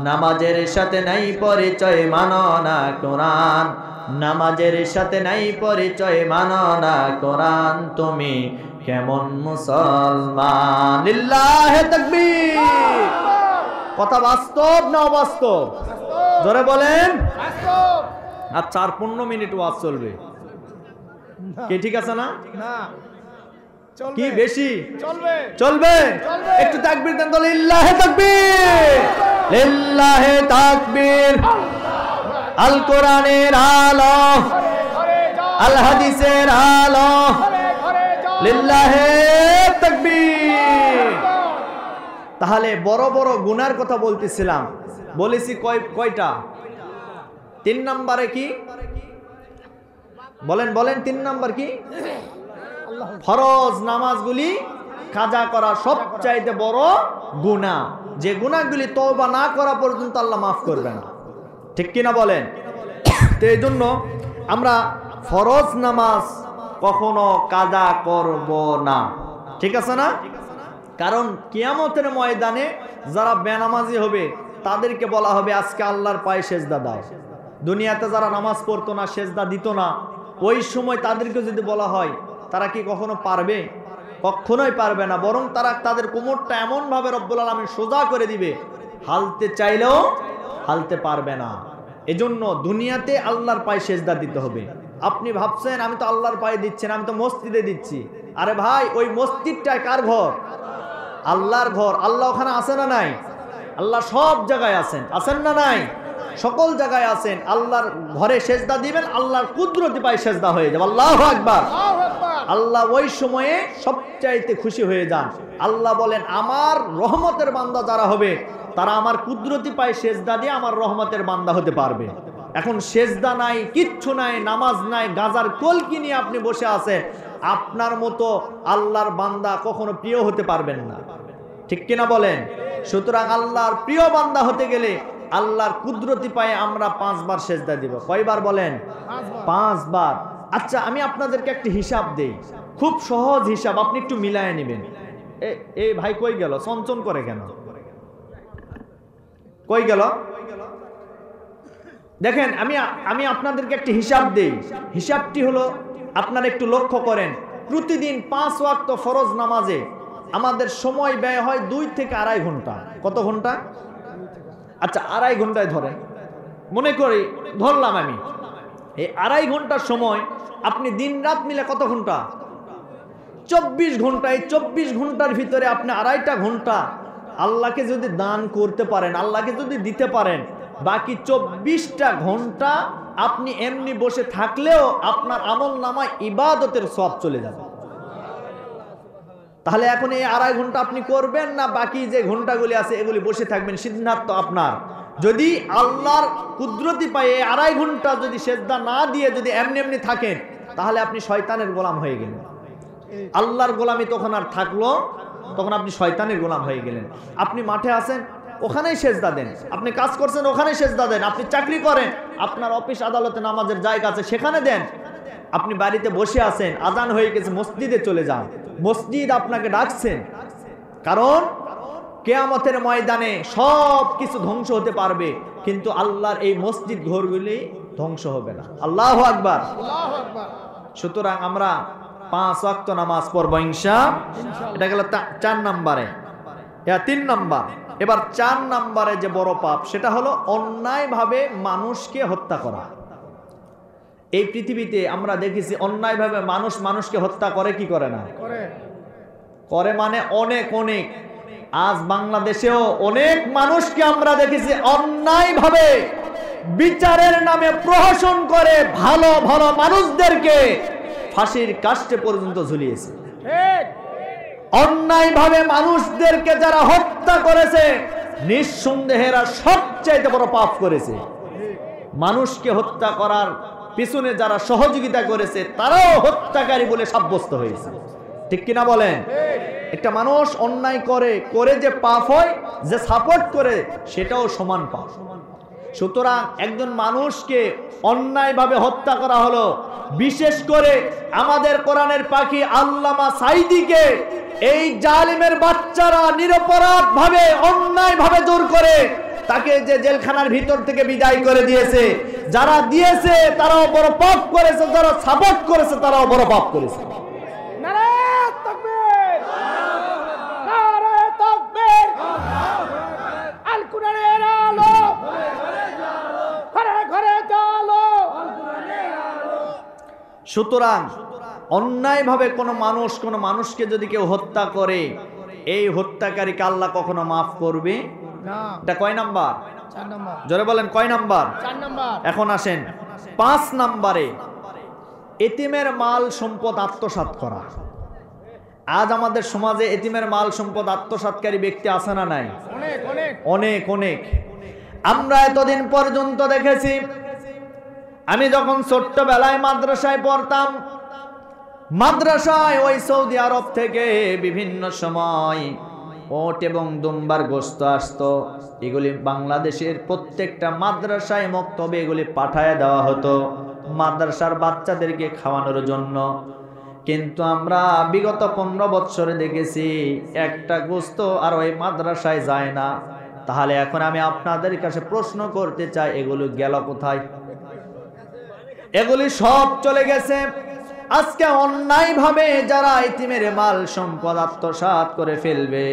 নামাজের সাথে নাই পরিচয়, মানো না কোরআন। নামাজের সাথে নাই পরিচয়, মানো না কোরআন, তুমি কেমন মুসলমান। লিল্লাহে তাকবীর। কথা বাস্তব না অবাস্তব? জোরে বলেন। আচ্ছা, আর 15 মিনিট ওয়াজ চলবে কি? ঠিক আছে না? কি বেশি চলবে? চলবে। একটু তাকবীর দেন তো। লিল্লাহে তাকবীর, লিল্লাহে তাকবীর। আল কোরআনের আলো, আল হাদিসের আলো, লিল্লাহে তাকবীর। তাহলে বড় বড় গুনার কথা বলতেছিলাম, বলেছি কয়টা? 3 নম্বরে কি বলেন? বলেন 3 নম্বর কি? ফরজ নামাজগুলি কাজা করা সবচাইতে বড় গুনাহ, যে গুনাহগুলি তওবা না করা পর্যন্ত আল্লাহ মাফ করবে না। ঠিক কিনা বলেন? তো এই জন্য আমরা ফরজ নামাজ কখনো কাজা করব না। ঠিক আছে না? কারণ কিয়ামতের ময়দানে যারা বেনামাজি হবে তাদেরকে বলা হবে আজকে আল্লাহর পায়ে সেজদা দাও। দুনিয়াতে যারা নামাজ পড়তো না, সেজদা দিত না, ওই সময় তাদেরকে যদি বলা হয়, তারা কি কখনো পারবে? কখনোই পারবে না। বরং তারা তাদের কোমরটা এমনভাবে রব্বুল আলামিন সোজা করে দিবে, হালতে চাইলেও হালতে পারবে না। এজন্য দুনিয়াতে আল্লাহর পায়ে সেজদা দিতে হবে। আপনি ভাবছেন আমি তো আল্লাহর পায়ে দিচ্ছি না, আমি তো মসজিদে দিচ্ছি। আরে ভাই, ওই মসজিদটা কার ঘর? আল্লাহর ঘর। আল্লাহ ওখানে আছে না নাই? আল্লাহ সব জায়গায় আছেন, আছেন না নাই? সকল জায়গায় আছেন। আল্লাহর ঘরে সেজদা দিবেন, আল্লাহর কুদরতি পায়ে সেজদা হয়ে যাবে। আল্লাহু আকবার। আল্লাহ ওই সময়ে সবচাইতে খুশি হয়ে যান। আল্লাহ বলেন আমার রহমতের বান্দা যারা হবে তারা আমার কুদরতি পায়ে সেজদা দিয়ে আমার রহমতের বান্দা হতে পারবে। এখন সেজদা নাই, কিচ্ছু নাই, নামাজ নাই, গাজার কলকি নিয়ে আপনি বসে আছেন, আপনার মতো আল্লাহর বান্দা কখনো প্রিয় হতে পারবেন না। ঠিক কিনা বলেন? সুতরাং আল্লাহর প্রিয় বান্দা হতে গেলে আল্লাহর কুদরতি পায়ে আমরা 5 বার সেজদা দিব। কয়বার বলেন? 5 বার। আচ্ছা, আমি আপনাদেরকে একটা হিসাব দেই, খুব সহজ হিসাব, আপনি একটু মিলায় নেবেন। এই ভাই কই গেল? চঞ্চন করে কেন? কই গেল? দেখেন, আমি আপনাদেরকে একটা হিসাব দেই। হিসাবটি হলো, আপনারা একটু লক্ষ্য করেন, প্রতিদিন 5 ওয়াক্ত ফরজ নামাজে আমাদের সময় ব্যয় হয় 2 থেকে 2.5 ঘন্টা। কত ঘন্টা? আচ্ছা, 2.5 ঘন্টায় ধরেন, মনে করি ধরলাম আমি, এই 2.5 ঘন্টার সময় আপনি দিন রাত মিলে কত ঘন্টা? 24 ঘন্টা। এই 24 ঘন্টার ভিতরে আপনি 2.5টা ঘন্টা আল্লাহকে যদি দান করতে পারেন, আল্লাহকে যদি দিতে পারেন, বাকি 24টা ঘন্টা আপনি এমনি বসে থাকলেও আপনার আমল নামায় ইবাদতের সওয়াব চলে যাবে। তাহলে এখন এই 2.5 ঘন্টা আপনি করবেন না বাকি যে ঘন্টাগুলি আছে এগুলি বসে থাকবেন? সিদ্ধান্ত আপনার। যদি আল্লাহর কুদরতি পায়ে 2.5 ঘন্টা যদি সেজদা না দিয়ে যদি এমনি এমনি থাকেন, তাহলে আপনি শয়তানের গোলাম হয়ে গেলেন। আল্লাহর গোলামি তখন আর থাকলো, তখন আপনি শয়তানের গোলাম হয়ে গেলেন। আপনি মাঠে আছেন, ওখানেই সেজদা দেন। আপনি কাজ করছেন, ওখানেই সেজদা দেন। আপনি চাকরি করেন, আপনার অফিস আদালতে নামাজের জায়গা আছে, সেখানে দেন। আপনি বাড়িতে বসে আছেন, আজান হয়ে গেছে, মসজিদে চলে যান। মসজিদ আপনাকে ডাকছেন, কারণ কিয়ামতের ময়দানে সব কিছু ধ্বংস হতে পারবে, কিন্তু আল্লাহর এই মসজিদ ঘরগুলি ধ্বংস হবে না। আল্লাহু আকবার। সুতরাং আমরা 5 ওয়াক্ত নামাজ পড়ব ইনশাআল্লাহ। এটা গেল 4 নম্বরে। 3 নম্বর। এবার 4 নম্বরে যে বড় পাপ, সেটা হলো অন্যায়ভাবে মানুষকে হত্যা করা। এই পৃথিবীতে আমরা দেখেছি অন্যায়ভাবে মানুষ মানুষকে হত্যা করে কি করে না? করে মানে অনেক অনেক। আজ বাংলাদেশেও অনেক মানুষকে আমরা দেখেছি অন্যায়ভাবে বিচারের নামে প্রহসন করে ভালো ভালো মানুষদেরকে ফাঁসির কাস্টে পর্যন্ত ঝুলিয়েছে। অন্যায়ভাবে মানুষদেরকে যারা হত্যা করেছে নিঃসন্দেহেরা সবচাইতে বড় পাপ করেছে। মানুষকে হত্যা করার পিছনে যারা সহযোগিতা করেছে তারাও হত্যাকারী বলে সাব্যস্ত হয়েছে। ঠিক কিনা বলেন? একটা মানুষ অন্যায় করে করে যে পাপ হয়, যে সাপোর্ট করে সেটাও সমান পাপ। সুতরাং একজন মানুষকে অন্যায়ভাবে হত্যা করা হলো, বিশেষ করে আমাদের কোরআনের পাখি আল্লামা সাঈদীকে এই জালিমের বাচ্চারা নিরপরাধ ভাবে অন্যায় ভাবে জোর করে তাকে যে জেলখানার ভিতর থেকে বিদায় করে দিয়েছে, যারা দিয়েছে তারাও বড় পাপ করেছে, যারা সাপোর্ট করেছে তারাও বড় পাপ করেছে। নারায়ে তাকবীর, নারায়ে তাকবীর, আল কোরআনের আলো ঘরে ঘরে জ্বালো। সুতরাং অন্যায়ভাবে কোনো মানুষকে যদি কেউ হত্যা করে, এই হত্যাকারীকে আল্লাহ কখনো মাফ করবে না। এটা কয় নাম্বার? 4 নাম্বার। জোরে বলেন কয় নাম্বার? 4 নাম্বার। এখন আসেন 5 নাম্বারে, এতিমের মাল সম্পদ আত্মসাৎ করা। আজ আমাদের সমাজে এতিমের মাল সম্পদ আত্মসাৎকারী ব্যক্তি আছে না নাই? অনেক অনেক অনেক অনেক। আমরা এতদিন পর্যন্ত দেখেছি, আমি যখন ছোট্টবেলায় মাদ্রাসায় পড়তাম, মাদ্রাসায় ওই সৌদি আরব থেকে বিভিন্ন সময় ওট এবং দুম্বার গোশত আসতো। এগুলি বাংলাদেশের প্রত্যেকটা মাদ্রাসায় মক্তবে এগুলি পাঠায় দেওয়া হতো মাদ্রাসার বাচ্চাদেরকে খাওয়ানোর জন্য। কিন্তু আমরা বিগত 15 বছরে দেখেছি একটা গোশত আর ওই মাদ্রাসায় যায় না। তাহলে এখন আমি আপনাদের কাছে প্রশ্ন করতে চাই, এগুলো গেল কোথায়? এগুলি সব চলে গেছে। আজকে অন্যায়ভাবে যারা এতিমের মাল সম্পদ আত্মসাৎ করে ফেলবে,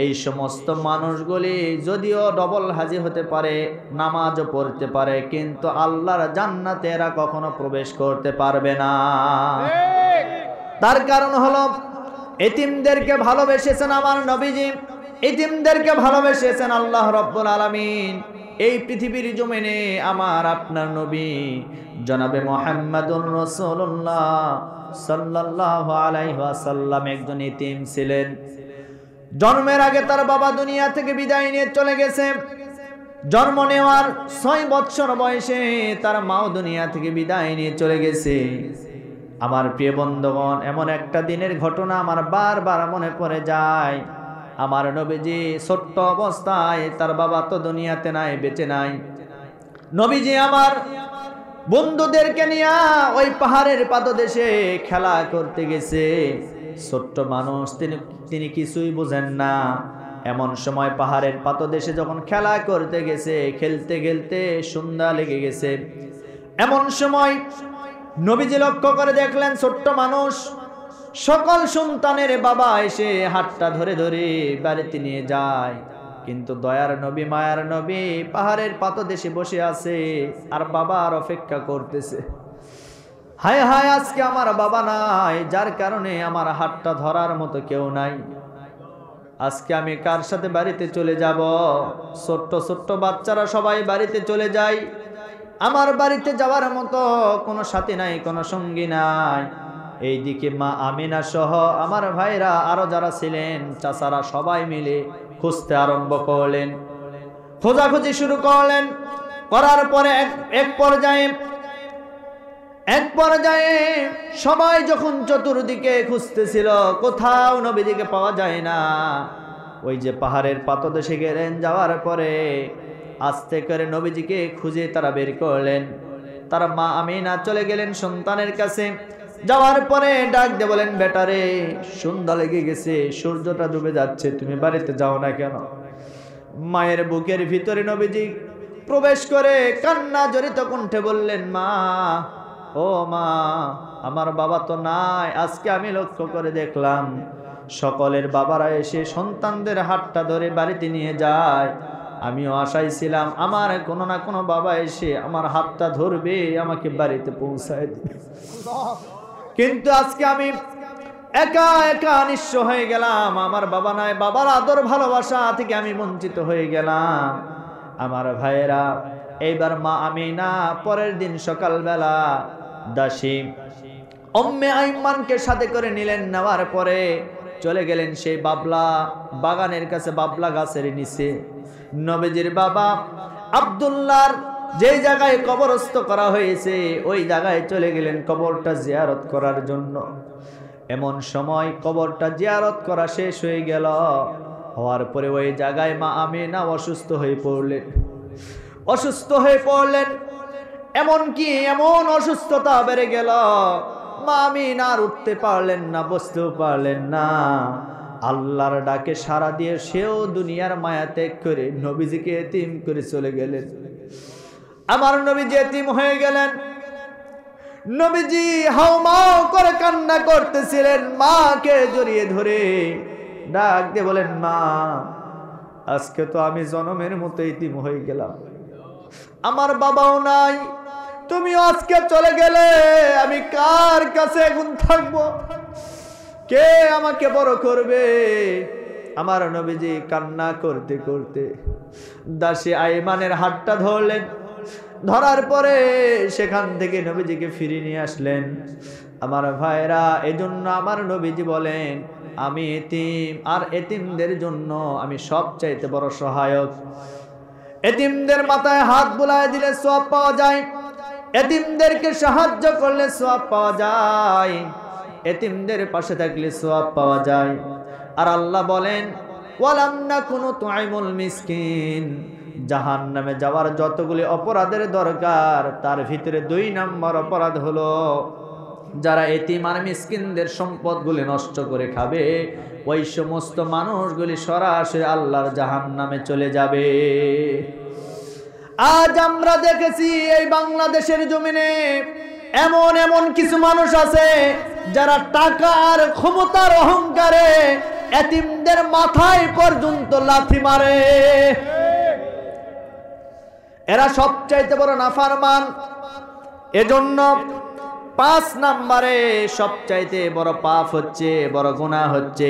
এই সমস্ত মানুষগুলি যদিও ডবল হাজি হতে পারে, নামাজও পড়তে পারে, কিন্তু আল্লাহর জান্নাতে এরা কখনো প্রবেশ করতে পারবে না। তার কারণ হলো এতিমদেরকে ভালোবেসেছেন আমার নবীজি, এতিমদেরকে ভালোবেসেছেন আল্লাহ রাব্বুল আলামিন। এই পৃথিবীর জমিনে আমার আপনার নবী জনাবে মুহাম্মদুর রাসূলুল্লাহ সাল্লাল্লাহু আলাইহি ওয়াসাল্লাম একজন এতিম ছিলেন। জন্মের আগে তার বাবা দুনিয়া থেকে বিদায় নিয়ে চলে গেছে। জন্ম নেওয়ার 6 বছর বয়সে তার মাও দুনিয়া থেকে বিদায় নিয়ে চলে গেছে। আমার প্রিয় বন্ধুগণ, এমন একটা দিনের ঘটনা আমার বারবার মনে পড়ে যায়। আমার নবীজি ছোট্ট অবস্থায়, তার বাবা তো দুনিয়াতে নাই, বেঁচে নাই। নবীজি আমার বন্ধুদেরকে নিয়ে ওই পাহাড়ের পাদদেশে খেলা করতে গেছে। ছোট্ট মানুষ, তিনি কিছুই বুঝেন না। এমন সময় পাহাড়ের পাদদেশে যখন খেলা করতে গেছে, খেলতে খেলতে সন্ধ্যা লেগে গেছে। এমন সময় নবীজি লক্ষ্য করে দেখলেন ছোট্ট মানুষ সকল সন্তানের বাবা এসে হাতটা ধরে ধরে বাড়িতে নিয়ে যায়, কিন্তু দয়ার নবী মায়ার নবী পাহাড়ের পাদদেশে বসে আছে আর বাবা আর অপেক্ষা করতেছে। হায় হায়, আজকে আমার বাবা নাই, যার কারণে আমার হাতটা ধরার মতো কেউ নাই। আজকে আমি কার সাথে বাড়িতে চলে যাব? ছোট্ট ছোট্ট বাচ্চারা সবাই বাড়িতে চলে যায়, আমার বাড়িতে যাওয়ার মতো কোনো সাথী নাই, কোনো সঙ্গী নাই। এইদিকে মা আমিনা সহ আমার ভাইরা আরো যারা ছিলেন, চাচারা সবাই মিলে খুঁজতে আরম্ভ করলেন, খোঁজাখুঁজি শুরু করলেন। করার পরে এক পর্যায়ে সবাই যখন চতুর্দিকে খুঁজতেছিল, কোথাও নবীজিকে পাওয়া যায় না। ওই যে পাহাড়ের পাদদেশে গেলেন, যাওয়ার পরে আস্তে করে নবীজিকে খুঁজে তারা বের করলেন। তার মা আমিনা চলে গেলেন সন্তানের কাছে। যাওয়ার পরে ডাক দিয়ে বলেন, বেটারে সন্ধ্যা লেগে গেছে, সূর্যটা ডুবে যাচ্ছে, তুমি বাড়িতে যাও না কেন? মায়ের বুকের ভিতরে নবীজি প্রবেশ করে কান্না জড়িত কণ্ঠে বললেন, মা, ও মা, আমার বাবা তো নাই। আজকে আমি লক্ষ্য করে দেখলাম সকলের বাবারা এসে সন্তানদের হাতটা ধরে বাড়িতে নিয়ে যায়, আমিও আশায় ছিলাম আমার কোনো না কোনো বাবা এসে আমার হাতটা ধরবে, আমাকে বাড়িতে পৌঁছায় দিবে। কিন্তু আজকে আমি একা একা নিঃস্ব হয়ে গেলাম। আমার বাবা নাই, বাবার আদর ভালোবাসা থেকে আমি বঞ্চিত হয়ে গেলাম। আমার ভাইয়েরা, এইবার মা আমিনা পরের দিন সকালবেলা দাসী উম্মে আইমানকে সাথে করে নিলেন। নেওয়ার পরে চলে গেলেন সেই বাবলা বাগানের কাছে, বাবলা গাছের নিচে। নবীজির বাবা আব্দুল্লাহর যে জায়গায় কবরস্থ করা হয়েছে ওই জায়গায় চলে গেলেন কবরটা জিয়ারত করার জন্য। এমন সময় কবরটা জিয়ারত করা শেষ হয়ে গেল। হওয়ার পরে ওই জায়গায় মা আমিনা অসুস্থ হয়ে পড়লেন। এমনকি এমন অসুস্থতা বেড়ে গেল, মা আমিনা আর উঠতে পারলেন না, বসতেও পারলেন না। আল্লাহর ডাকে সাড়া দিয়ে সেও দুনিয়ার মায়া ত্যাগ করে নবীজিকে এতিম করে চলে গেলেন। আমার নবীজি এতিম হয়ে গেলেন। নবীজি হাউমাউ করে কান্না করতেছিলেন, মাকে জড়িয়ে ধরে ডাক দিয়ে বলেন, মা আজকে তো আমি জনমের মতো এতিম হয়ে গেলাম, আমার বাবাও নাই, তুমিও আজকে চলে গেলে, আমি কার কাছে এখন থাকবো? কে আমাকে বড় করবে? আমার নবীজি কান্না করতে করতে দাসী আইমানের হাতটা ধরলেন। ধরার পরে সেখান থেকে নবীজিকে ফিরিয়ে নিয়ে আসলেন। আমার ভাইরা, এজন্য আমার নবীজি বলেন, আমি এতিম, আর এতিমদের জন্য আমি সবচাইতে বড় সহায়ক। এতিমদের মাথায় হাত বুলায় দিলে সওয়াব পাওয়া যায়, এতিমদেরকে সাহায্য করলে সওয়াব পাওয়া যায়, এতিমদের পাশে থাকলে সওয়াব পাওয়া যায়। আর আল্লাহ বলেন, ওয়ালাম নাকুনু তুআইমুল মিসকিন, জাহান্নামে যাওয়ার যতগুলি অপরাধের দরকার তার ভিতরে 2 নম্বর অপরাধ হলো যারা এতিম আর মিসকিনদের সম্পদগুলি নষ্ট করে খাবে, ওই সমস্ত মানুষগুলি সরাসরি আল্লাহর জাহান্নামে চলে যাবে। আজ আমরা দেখেছি এই বাংলাদেশের জমিনে এমন এমন কিছু মানুষ আছে যারা টাকা আর ক্ষমতার অহংকারে এতিমদের মাথায় পর্যন্ত লাথি মারে। এরা সবচাইতে বড় নাফরমান। এজন্য 5 নম্বরে সবচাইতে বড় পাপ হচ্ছে, বড় গুনাহ হচ্ছে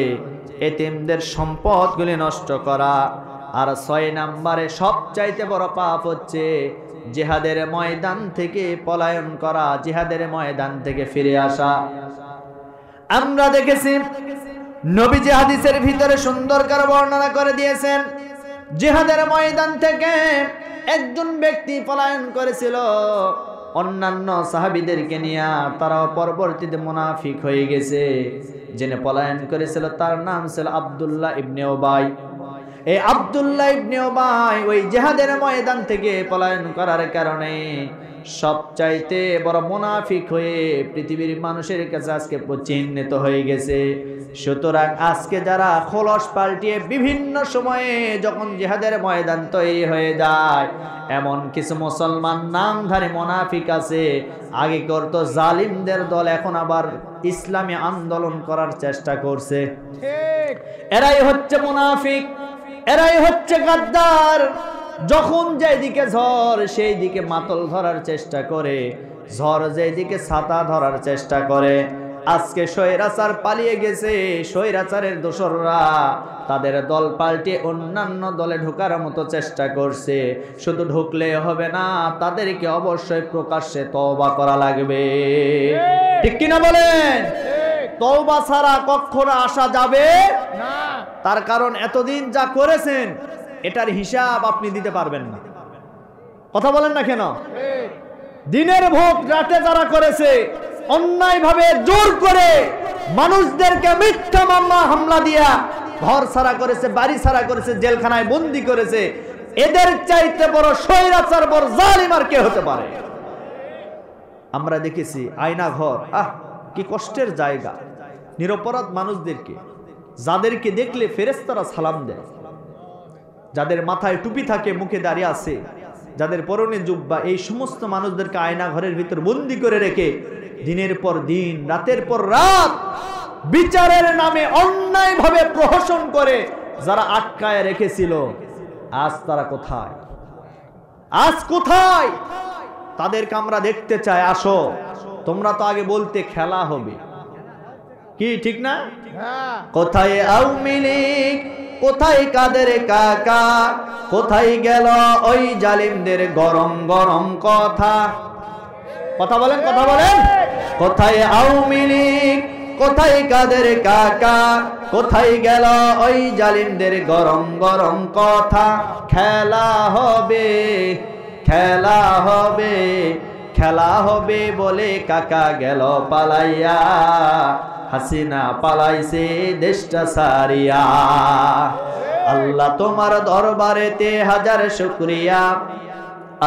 এতিমদের সম্পদগুলি নষ্ট করা। আর 6 নম্বরে সবচাইতে বড় পাপ হচ্ছে জিহাদের ময়দান থেকে পলায়ন করা, জিহাদের ময়দান থেকে ফিরে আসা। আমরা দেখেছি নবীজি হাদিসের ভিতরে সুন্দর করে বর্ণনা করে দিয়েছেন, জিহাদের ময়দান থেকে একজন ব্যক্তি পলায়ন করেছিল অন্যান্য সাহাবীদেরকে নিয়ে। তারাও পরবর্তীতে মুনাফিক হয়ে গেছে। যিনি পলায়ন করেছিল তার নাম ছিল আব্দুল্লাহ ইবনে উবাই। এই আব্দুল্লাহ ইবনে উবাই ওই জিহাদের ময়দান থেকে পলায়ন করার কারণে সবচাইতে বড় মুনাফিক হয়ে পৃথিবীর মানুষের কাছে আজকে চিহ্নিত হয়ে গেছে। সুতরাং আজকে যারা খোলস পাল্টিয়ে বিভিন্ন সময়ে যখন জিহাদের ময়দান তৈরি হয়ে যায়, এমন কিছু মুসলমান নামধারী মুনাফিক আছে, আগে করতো জালিমদের দল, এখন আবার ইসলামী আন্দোলন করার চেষ্টা করছে। এরাই হচ্ছে মুনাফিক, এরাই হচ্ছে গাদ্দার। যখন যেদিকে ঝড় সেই দিকে মাতল ধরার চেষ্টা করে, ঝড় যেদিকে ছাতা ধরার চেষ্টা করে। আজকে স্বৈরাচার পালিয়ে গেছে, স্বৈরাচারের দোসররা তাদের দল পাল্টে অন্যান্য দলে ঢোকার মতো চেষ্টা করছে। শুধু ঢুকলে হবে না, তাদেরকে অবশ্যই প্রকাশ্যে তওবা করা লাগবে। ঠিক কিনা বলেন? তওবা ছাড়া কখনো আসা যাবে না। তার কারণ এতদিন যা করেছেন এটার হিসাব আপনি দিতে পারবেন না। কথা বলেন না কেন? দিনের ভোগ রাতে যারা করেছে, অন্যায়ভাবে জোর করে মানুষদেরকে মিথ্যা মামলা হামলা দিয়া ঘর ছাড়া করেছে, বাড়ি ছাড়া করেছে, জেলখানায় বন্দি করেছে, এদের চাইতে বড় স্বৈরাচার, বড় জালিম আর কে হতে পারে? আমরা দেখেছি আয়না ঘর, কি কষ্টের জায়গা। নিরপরাধ মানুষদেরকে, যাদেরকে দেখলে ফেরেশতারা সালাম দেয়, যাদের মাথায় টুপি থাকে, মুখে দাঁড়িয়ে আছে, যাদের পরনে জুব্বা, এই সমস্ত মানুষদেরকে আয়না ঘরের ভিতর বন্দি করে রেখে দিনের পর দিন, রাতের পর রাত বিচারের নামে অন্যায়ভাবে প্রহসন করে যারা আটকায় রেখেছিল, আজ তারা কোথায়? আজ কোথায়? তাদেরকে আমরা দেখতে চাই। আসো, তোমরা তো আগে বলতে খেলা হবে, কি ঠিক না? হ্যাঁ কোথায় আওয়ামী লীগ, কোথায় কাদের কাকা, কোথায় গেল ওই জালিমদের গরম গরম কথা? কথা বলেন, কথা বলেন। কোথায় আওয়ামী লীগ, কোথায় কাদের কাকা, কোথায় গেল ওই জালিমদের গরম গরম কথা? খেলা হবে, খেলা হবে, খেলা হবে বলে কাকা গেল পালাইয়া, হাসিনা পালাইছে দেশটা সারিয়া। আল্লাহ তোমার দরবারেতে হাজার শুকরিয়া,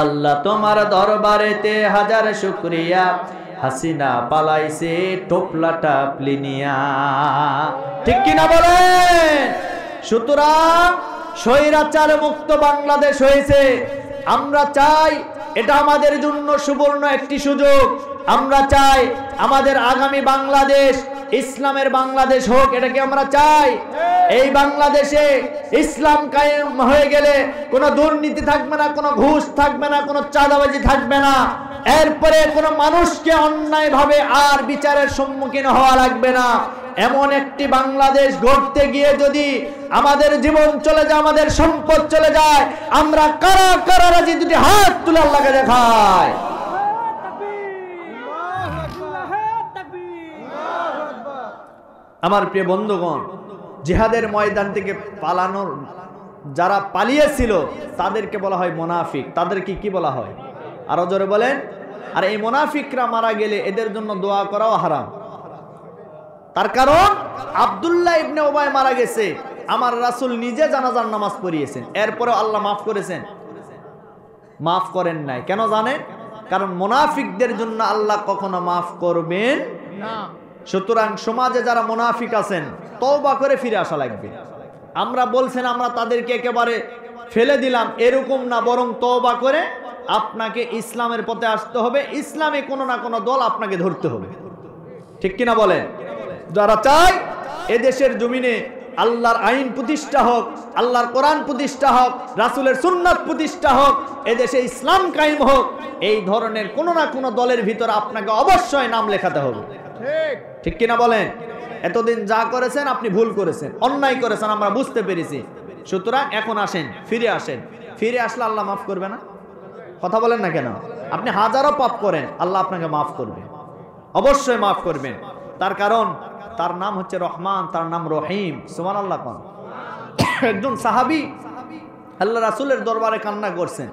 আল্লাহ তোমার দরবারেতে হাজার শুকরিয়া, হাসিনা পালাইছে টোপলাটা প্লিনিয়া। ঠিক কিনা বলেন? সুতরাং স্বৈরাচার মুক্ত বাংলাদেশ হয়েছে। আমরা চাই এটা আমাদের জন্য সুবর্ণ একটি সুযোগ। আমরা চাই আমাদের আগামী বাংলাদেশ ইসলামের বাংলাদেশ হোক, এটাকে আমরা চাই। এই বাংলাদেশে ইসলাম কায়েম হয়ে গেলে কোনো দুর্নীতি থাকবে না, কোনো ঘুষ থাকবে না, কোনো চাঁদাবাজি থাকবে না। এরপরে কোনো মানুষকে অন্যায়ভাবে আর বিচারের সম্মুখীন হওয়া লাগবে না। এমন একটি বাংলাদেশ গড়তে গিয়ে যদি আমাদের জীবন চলে যায়, আমাদের সম্পদ চলে যায়, আমরা কারা কারা রাজি দুটি হাত তুলে আল্লাহকে দেখায়। আমার প্রিয় বন্ধুগণ, জিহাদের ময়দান থেকে পালানোর যারা পালিয়েছিল তাদেরকে বলা হয় মুনাফিক। তাদেরকে কি বলা হয়? আরো জোরে বলেন। আর এই মুনাফিকরা মারা গেলে এদের জন্য দোয়া করাও হারাম। তার কারণ আব্দুল্লাহ ইবনে উবাই মারা গেছে, আমার রাসূল নিজে জানাজার নামাজ পড়িয়েছেন, এরপরেও আল্লাহ মাফ করেছেন? মাফ করেন নাই। কেন জানেন? কারণ মুনাফিকদের জন্য আল্লাহ কখনো মাফ করবেন না। সুতরাং সমাজে যারা মুনাফিক আছেন তওবা করে ফিরে আসা লাগবে। আমরা বলছেন আমরা তাদেরকে একেবারে ফেলে দিলাম, এরকম না, বরং তওবা করে আপনাকে ইসলামের পথে আসতে হবে। ইসলামে কোনো না কোনো দল আপনাকে ধরতে হবে। ঠিক কিনা বলেন? যারা চায় এদেশের জমিনে আল্লাহর আইন প্রতিষ্ঠা হোক, আল্লাহর কোরআন প্রতিষ্ঠা হোক, রাসূলের সুন্নাত প্রতিষ্ঠা হোক, এদেশে ইসলাম কায়েম হোক, এই ধরনের কোনো না কোনো দলের ভিতর আপনাকে অবশ্যই নাম লেখাতে হবে। ঠিক ঠিক কিনা বলেন? এতদিন যা করেছেন আপনি ভুল করেছেন, অন্যায় করেছেন, আমরা বুঝতে পেরেছি। সুতরাং এখন আসেন, ফিরে আসেন। ফিরে আসলে আল্লাহ মাফ করবে না? কথা বলেন না কেন? আপনি হাজারো পাপ করেন, আল্লাহ আপনাকে মাফ করবে, অবশ্যই মাফ করবেন। তার কারণ তার নাম হচ্ছে রহমান, তার নাম রহিম। সুবহানাল্লাহ। কোন একজন সাহাবী আল্লাহ রাসূলের দরবারে কান্না করছেন।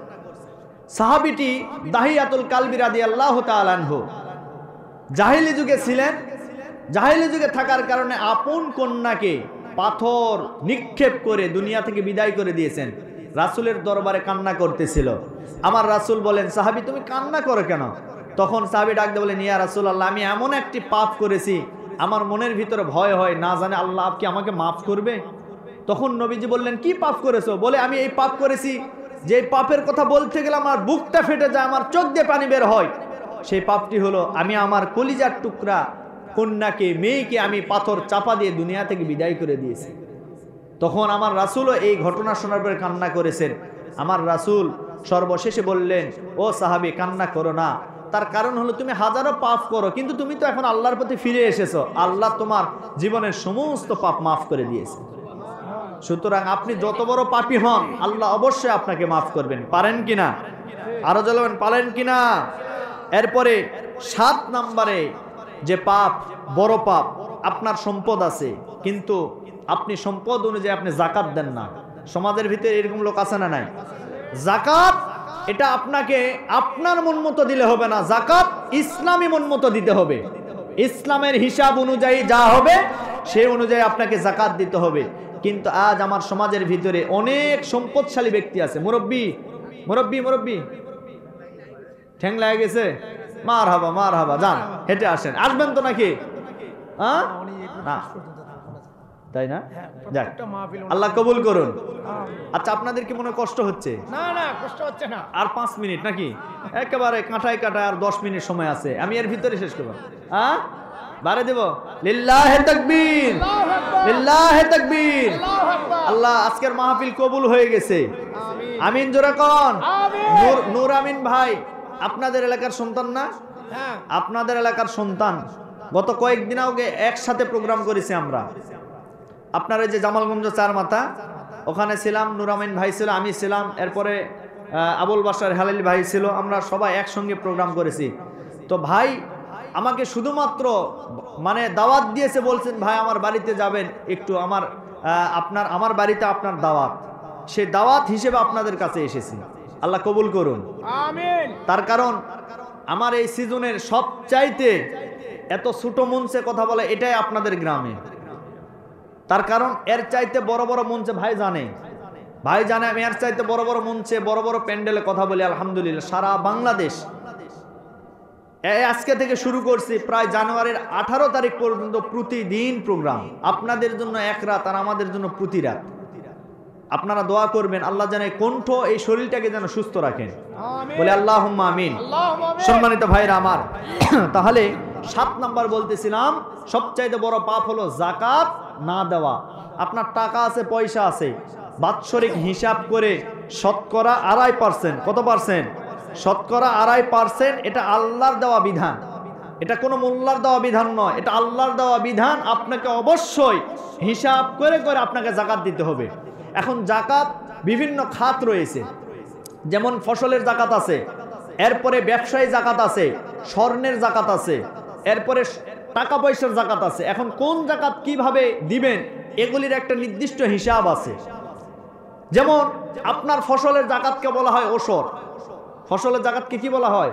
সাহাবীটি দাহিয়াতুল কালবি রাদিয়াল্লাহু তাআলা আনহু জাহেলি যুগে ছিলেন। জাহেলি যুগে থাকার কারণে আপন কন্যাকে পাথর নিক্ষেপ করে দুনিয়া থেকে বিদায় করে দিয়েছেন। রাসূলের দরবারে কান্না করতেছিল। আমার রাসূল বলেন, সাহাবী তুমি কান্না করো কেন? তখন সাহাবী ডাক দিয়ে বলেন, ইয়া রাসূলুল্লাহ, আমি এমন একটি পাপ করেছি, আমার মনের ভিতরে ভয় হয়, না জানে আল্লাহ কি আমাকে মাফ করবে। তখন নবীজি বললেন, কি পাপ করেছো? বলে, আমি এই পাপ করেছি যে পাপের কথা বলতে গেলে আমার বুকটা ফেটে যায়, আমার চোখ দিয়ে পানি বের হয়। সেই পাপটি হলো আমি আমার কলিজার টুকরা কন্যাকে, মেয়েকে আমি পাথর চাপা দিয়ে দুনিয়া থেকে বিদায় করে দিয়েছি। তখন আমার রাসূলও এই ঘটনা শোনার পরে কান্না করেছেন। আমার রাসূল সর্বশেষে বললেন, ও সাহাবী, কান্না করো না। তার কারণ হলো তুমি হাজারো পাপ করো, কিন্তু তুমি তো এখন আল্লাহর প্রতি ফিরে এসেছো, আল্লাহ তোমার জীবনের সমস্ত পাপ মাফ করে দিয়েছে। সুতরাং আপনি যত বড় পাপী হন, আল্লাহ অবশ্যই আপনাকে মাফ করবেন। পারেন কিনা? আরো জ্বলবেন, পারেন কিনা? এরপরে 7 নম্বরে যে পাপ, বড় পাপ, আপনার সম্পদ আছে কিন্তু আপনি সম্পদ অনুযায়ী আপনি যাকাত দেন না। সমাজের ভিতরে এরকম লোক আছে না নাই? যাকাত এটা আপনাকে আপনার মন মতো দিলে হবে না, যাকাত ইসলামী মন মতো দিতে হবে। ইসলামের হিসাব অনুযায়ী যা হবে সেই অনুযায়ী আপনাকে যাকাত দিতে হবে। কিন্তু আজ আমার সমাজের ভিতরে অনেক সম্পদশালী ব্যক্তি আছে। মুরব্বী মুরব্বী মুরব্বী ঠ্যাং লাগে গেছে, মার হাবা মার হাবা, যান হেঁটে আসেন, আসবেন তো নাকি? না, তাই না? যাক, আল্লাহ কবুল করুন। আচ্ছা, আপনাদের কি মনে কষ্ট হচ্ছে? না না, কষ্ট হচ্ছে না। আর 5 মিনিট নাকি? একেবারে কাঁটায় কাঁটায় আর 10 মিনিট সময় আছে, আমি এর ভিতরে শেষ করব। বাড়ে দেব। লিল্লাহে তাকবীর, লিল্লাহে তাকবীর। আল্লাহ আজকের মাহফিল কবুল হয়ে গেছে। আমিন আমিন জোরে কোন। আমিন। নূর আমিন ভাই আপনাদের এলাকার সন্তান না? হ্যাঁ আপনাদের এলাকার সন্তান। গত কয়েকদিন আগে একসাথে প্রোগ্রাম করেছি আমরা। আপনার এই যে জামালগঞ্জ চার মাথা ওখানে ছিলাম, নূর আমিন ভাই ছিল, আমি ছিলাম, এরপরে আবুল বাশার হালিল ভাই ছিল, আমরা সবাই একসঙ্গে প্রোগ্রাম করেছি। তো ভাই আমাকে শুধুমাত্র মানে দাওয়াত দিয়েছে, বলছেন ভাই আমার বাড়িতে যাবেন একটু, আমার বাড়িতে আপনার দাওয়াত, সেই দাওয়াত হিসেবে আপনাদের কাছে এসেছি। আল্লাহ কবুল করুন। আমিন তার কারণ আমার এই সিজনের সবচাইতে এত ছোট মঞ্চে কথা বলে এটাই আপনাদের গ্রামে। তার কারণ এর চাইতে বড় বড় মঞ্চে ভাই জানে আমি এর চাইতে বড় বড় মঞ্চে বড় বড় প্যান্ডেলে কথা বলি আলহামদুলিল্লাহ সারা বাংলাদেশ। আজকে থেকে শুরু করছি প্রায় জানুয়ারির 18 তারিখ পর্যন্ত প্রতিদিন প্রোগ্রাম, আপনাদের জন্য এক রাত আর আমাদের জন্য প্রতি রাত। আপনারা দোয়া করবেন আল্লাহ যেন কণ্ঠ এই শরীরটাকে যেন সুস্থ রাখেন, বলে আল্লাহুম্মা আমিন। সম্মানিত ভাইরা আমার, তাহলে 7 নাম্বার বলতেছিলাম সবচাইতে বড় পাপ হলো যাকাত না দেওয়া। আপনার টাকা আছে, পয়সা আছে, বাৎসরিক হিসাব করে শতকরা 2.5%, কত পার্সেন্ট? শতকরা 2.5%। এটা আল্লাহর দেওয়া বিধান, এটা কোনো মোল্লার দেওয়া বিধান নয়, এটা আল্লাহর দেওয়া বিধান। আপনাকে অবশ্যই হিসাব করে করে আপনাকে যাকাত দিতে হবে। এখন যাকাত বিভিন্ন খাত রয়েছে, যেমন ফসলের যাকাত আছে, এরপরে ব্যবসায়ী যাকাত আছে, স্বর্ণের যাকাত আছে, এরপরে টাকা পয়সার যাকাত আছে। এখন কোন যাকাত কিভাবে দিবেন এগুলির একটা নির্দিষ্ট হিসাব আছে। যেমন আপনার ফসলের যাকাতকে বলা হয় ওসর। ফসলের যাকাতকে কি বলা হয়?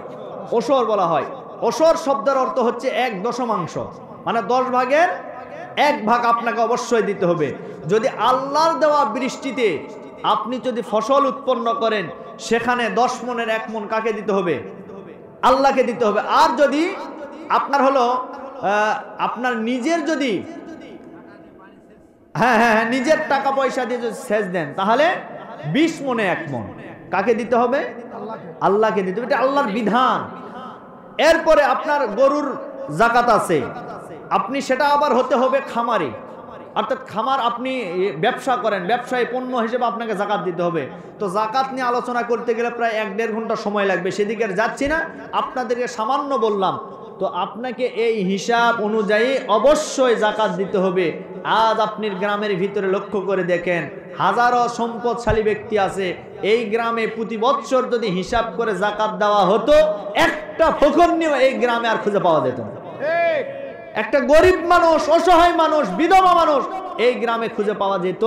ওসর বলা হয়। ওসর শব্দের অর্থ হচ্ছে 1/10, মানে 10 ভাগের 1 ভাগ আপনাকে অবশ্যই দিতে হবে। যদি আল্লাহর দেওয়া বৃষ্টিতে আপনি যদি ফসল উৎপন্ন করেন সেখানে 10 মনের 1 মন কাকে দিতে হবে? আল্লাহকে দিতে হবে। আর যদি আপনার হলো আপনার নিজের যদি নিজের টাকা পয়সা দিয়ে যদি সেচ দেন তাহলে 20 মনে 1 মন কাকে দিতে হবে? আল্লাহকে দিতে হবে। এটা আল্লাহর বিধান। এরপরে আপনার গরুর যাকাত আছে, আপনি সেটা আবার হতে হবে খামারে, অর্থাৎ খামার আপনি ব্যবসা করেন, ব্যবসায় পণ্য হিসেবে আপনাকে যাকাত দিতে হবে। তো যাকাত নিয়ে আলোচনা করতে গেলে প্রায় 1-1.5 ঘন্টা সময় লাগবে, সেদিকে যাচ্ছি না, আপনাদেরকে সামান্য বললাম। তো আপনাকে এই হিসাব অনুযায়ী অবশ্যই যাকাত দিতে হবে। আজ আপনি গ্রামের ভিতরে লক্ষ্য করে দেখেন হাজারো সম্পদশালী ব্যক্তি আছে, এই গ্রামে প্রতি বছর যদি হিসাব করে যাকাত দেওয়া হতো একটা ফকরনিও এই গ্রামে আর খুঁজে পাওয়া যেত না। একটা গরিব মানুষ, অসহায় মানুষ, বিধবা মানুষ এই গ্রামে খুঁজে পাওয়া যেত।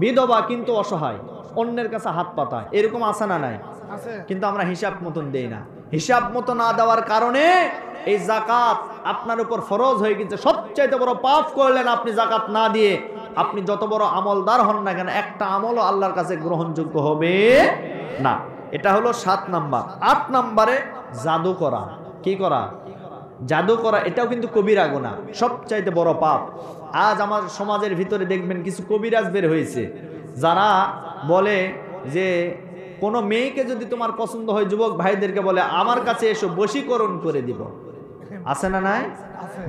বিধবা কিন্তু অসহায়, অন্যের কাছে হাত পাতায়, এরকম আছে না নাই? কিন্তু আমরা হিসাব মতন দেই না। হিসাব মতো না দেওয়ার কারণে এই যাকাত আপনার উপর ফরজ হয়ে গেছে। সবচাইতে বড় পাপ করলেন আপনি যাকাত না দিয়ে। আপনি যত বড় আমলদার হন না কেন, একটা আমলও আল্লাহর কাছে গ্রহণযোগ্য হবে না। এটা হলো 7 নাম্বার। 8 নাম্বারে জাদু করা। কি করা? জাদু করা। এটাও কিন্তু কবিরা গুনাহ, সবচাইতে বড় পাপ। আজ আমার সমাজের ভিতরে দেখবেন কিছু কবিরাজ বের হয়েছে, যারা বলে যে কোনো মেয়েকে যদি তোমার পছন্দ হয়, যুবক ভাইদেরকে বলে আমার কাছে এসো, বশীকরণ করে দিব। আছে না নাই?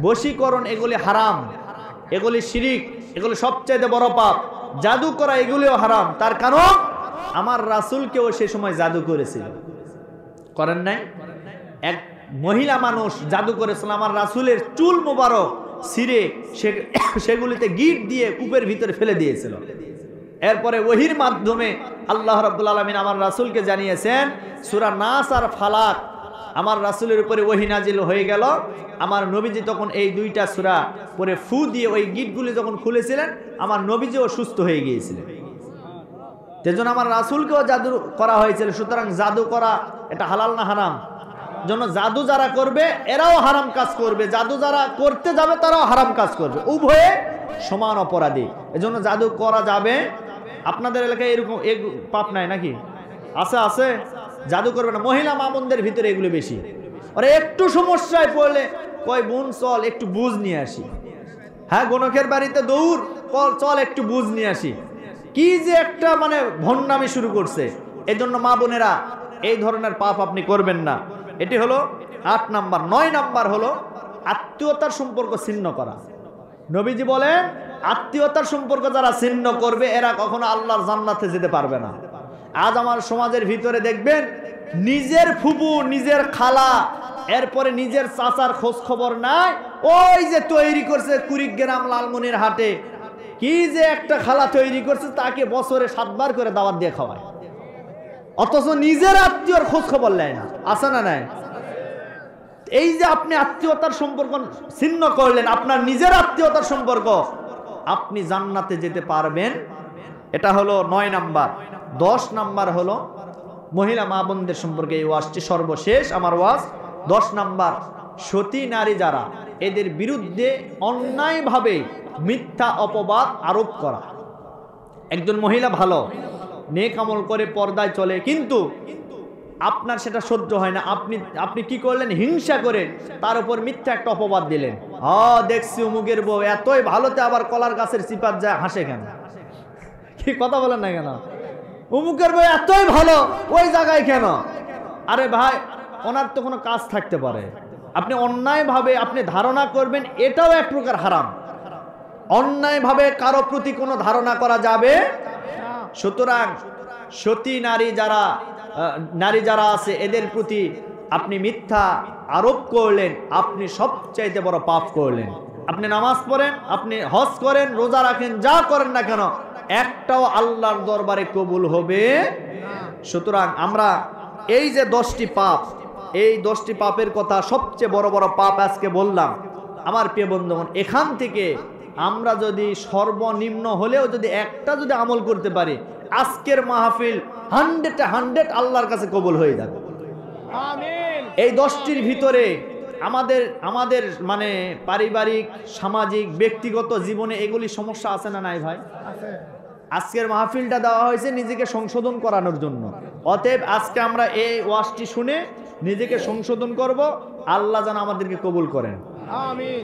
বশীকরণ এগুলি হারাম, এগুলি শিরিক, এগুলি সবচাইতে বড় পাপ। জাদু করা এগুলিও হারাম। তার কারণ আমার রাসূলকেও সে সময় জাদু করেছিল, করেন নাই? এক মহিলা মানুষ জাদু করেছিল, আমার রাসূলের চুল মোবারক ছিঁড়ে সেগুলিতে গিট দিয়ে কূপের ভিতরে ফেলে দিয়েছিল। এরপরে ওহির মাধ্যমে আল্লাহ রাব্বুল আলামিন আমার রাসূলকে জানিয়েছেন, সূরা নাস আর ফালাক আমার রাসূলের উপরে ওহী নাজিল হয়ে গেল। আমার নবীজি তখন এই 2টা সূরা পরে ফু দিয়ে ওই গিটগুলি যখন খুলেছিলেন, আমার নবীজিও সুস্থ হয়ে গিয়েছিলেন। সেজন্য আমার রাসূলকেও জাদু করা হয়েছিল। সুতরাং জাদু করা এটা হালাল না হারাম? জন্য জাদু যারা করবে এরাও হারাম কাজ করবে, জাদু যারা করতে যাবে তারাও হারাম কাজ করবে, উভয়ে সমান অপরাধী। এজন্য জাদু করা যাবে। আপনাদের এলাকায় এরকম পাপ নাই নাকি? আছে? আছে। জাদু করবে না। মহিলা মামুনদের ভিতরে এগুলো বেশি। ওরা একটু সমস্যায় পড়লে কয় বোন চল একটু বুঝ নিয়ে আসি। হ্যাঁ, গণকের বাড়িতে দৌড়, চল একটু বুঝ নিয়ে আসি। কি যে একটা মানে ভণ্ডামি শুরু করছে। এজন্য মা বোনেরা এই ধরনের পাপ আপনি করবেন না। এটি হলো 8 নাম্বার। 9 নাম্বার হলো আত্মীয়তার সম্পর্ক ছিন্ন করা। নবীজি বলেন আত্মীয়তার সম্পর্ক যারা ছিন্ন করবে এরা কখনো আল্লাহর জান্নাতে যেতে পারবে না। আজ আমার সমাজের ভিতরে দেখবেন নিজের ফুফু, নিজের খালা, এরপরে নিজের চাচার খোঁজ খবর নাই। ওই যে তৈরি করছে কুড়িগ্রাম লালমনির হাটে কি যে একটা খালা তৈরি করছে, তাকে বছরে 7 বার করে দাওয়াত দিয়ে খাওয়ায়, অথচ নিজের আত্মীয়র খোঁজ খবর নেয় না। আছে না নাই? এই যে আপনি আত্মীয়তার সম্পর্ক ছিন্ন করলেন, আপনার নিজের আত্মীয়তার সম্পর্ক, আপনি জান্নাতে যেতে পারবেন? এটা হলো 9 নাম্বার। 10 নাম্বার হলো মহিলা মা বোনদের সম্পর্কে এই ওয়াজটি সর্বশেষ আমার ওয়াজ। 10 নাম্বার, সতী নারী যারা, এদের বিরুদ্ধে অন্যায়ভাবে মিথ্যা অপবাদ আরোপ করা। একজন মহিলা ভালো, নেক আমল করে, পর্দায় চলে, কিন্তু আপনার সেটা সহ্য হয় না। আপনি কি করলেন? হিংসা করে তার উপর মিথ্যা একটা অপবাদ দিলেন। দেখছি অমুকের বউ এতই ভালোতে আবার কলার গাছের চিপাত যায়, হাসে কেন? কি কথা বলেন না কেন? অমুকের বউ এতই ভালো, ওই জায়গায় কেন? আরে ভাই, ওনার তো কোনো কাজ থাকতে পারে। আপনি অন্যায়ভাবে আপনি ধারণা করবেন, এটাও এক প্রকার হারাম। অন্যায়ভাবে কারো প্রতি কোনো ধারণা করা যাবে। সুতরাং সতী নারী যারা আছে এদের প্রতি আপনি মিথ্যা আরোপ করলেন, আপনি সবচাইতে বড় পাপ করলেন। আপনি নামাজ পড়েন, আপনি হজ করেন, রোজা রাখেন, যা করেন না কেন, একটাও আল্লাহর দরবারে কবুল হবে। সুতরাং আমরা এই যে 10টি পাপ, এই 10টি পাপের কথা, সবচেয়ে বড় বড় পাপ আজকে বললাম। আমার প্রিয় বন্ধুগণ, এখান থেকে আমরা যদি সর্বনিম্ন হলেও যদি একটা যদি আমল করতে পারি, আজকের মাহফিল 100 আল্লাহর কাছে কবুল হয়ে যাবে। আমিন। এই 10টির ভিতরে আমাদের মানে পারিবারিক, সামাজিক, ব্যক্তিগত জীবনে এগুলি সমস্যা আছে না নাই ভাই? আছে। আজকের মাহফিলটা দেওয়া হয়েছে নিজেকে সংশোধন করানোর জন্য। অতএব আজকে আমরা এই ওয়াজটি শুনে নিজেকে সংশোধন করব। আল্লাহ যেন আমাদেরকে কবুল করেন। আমিন।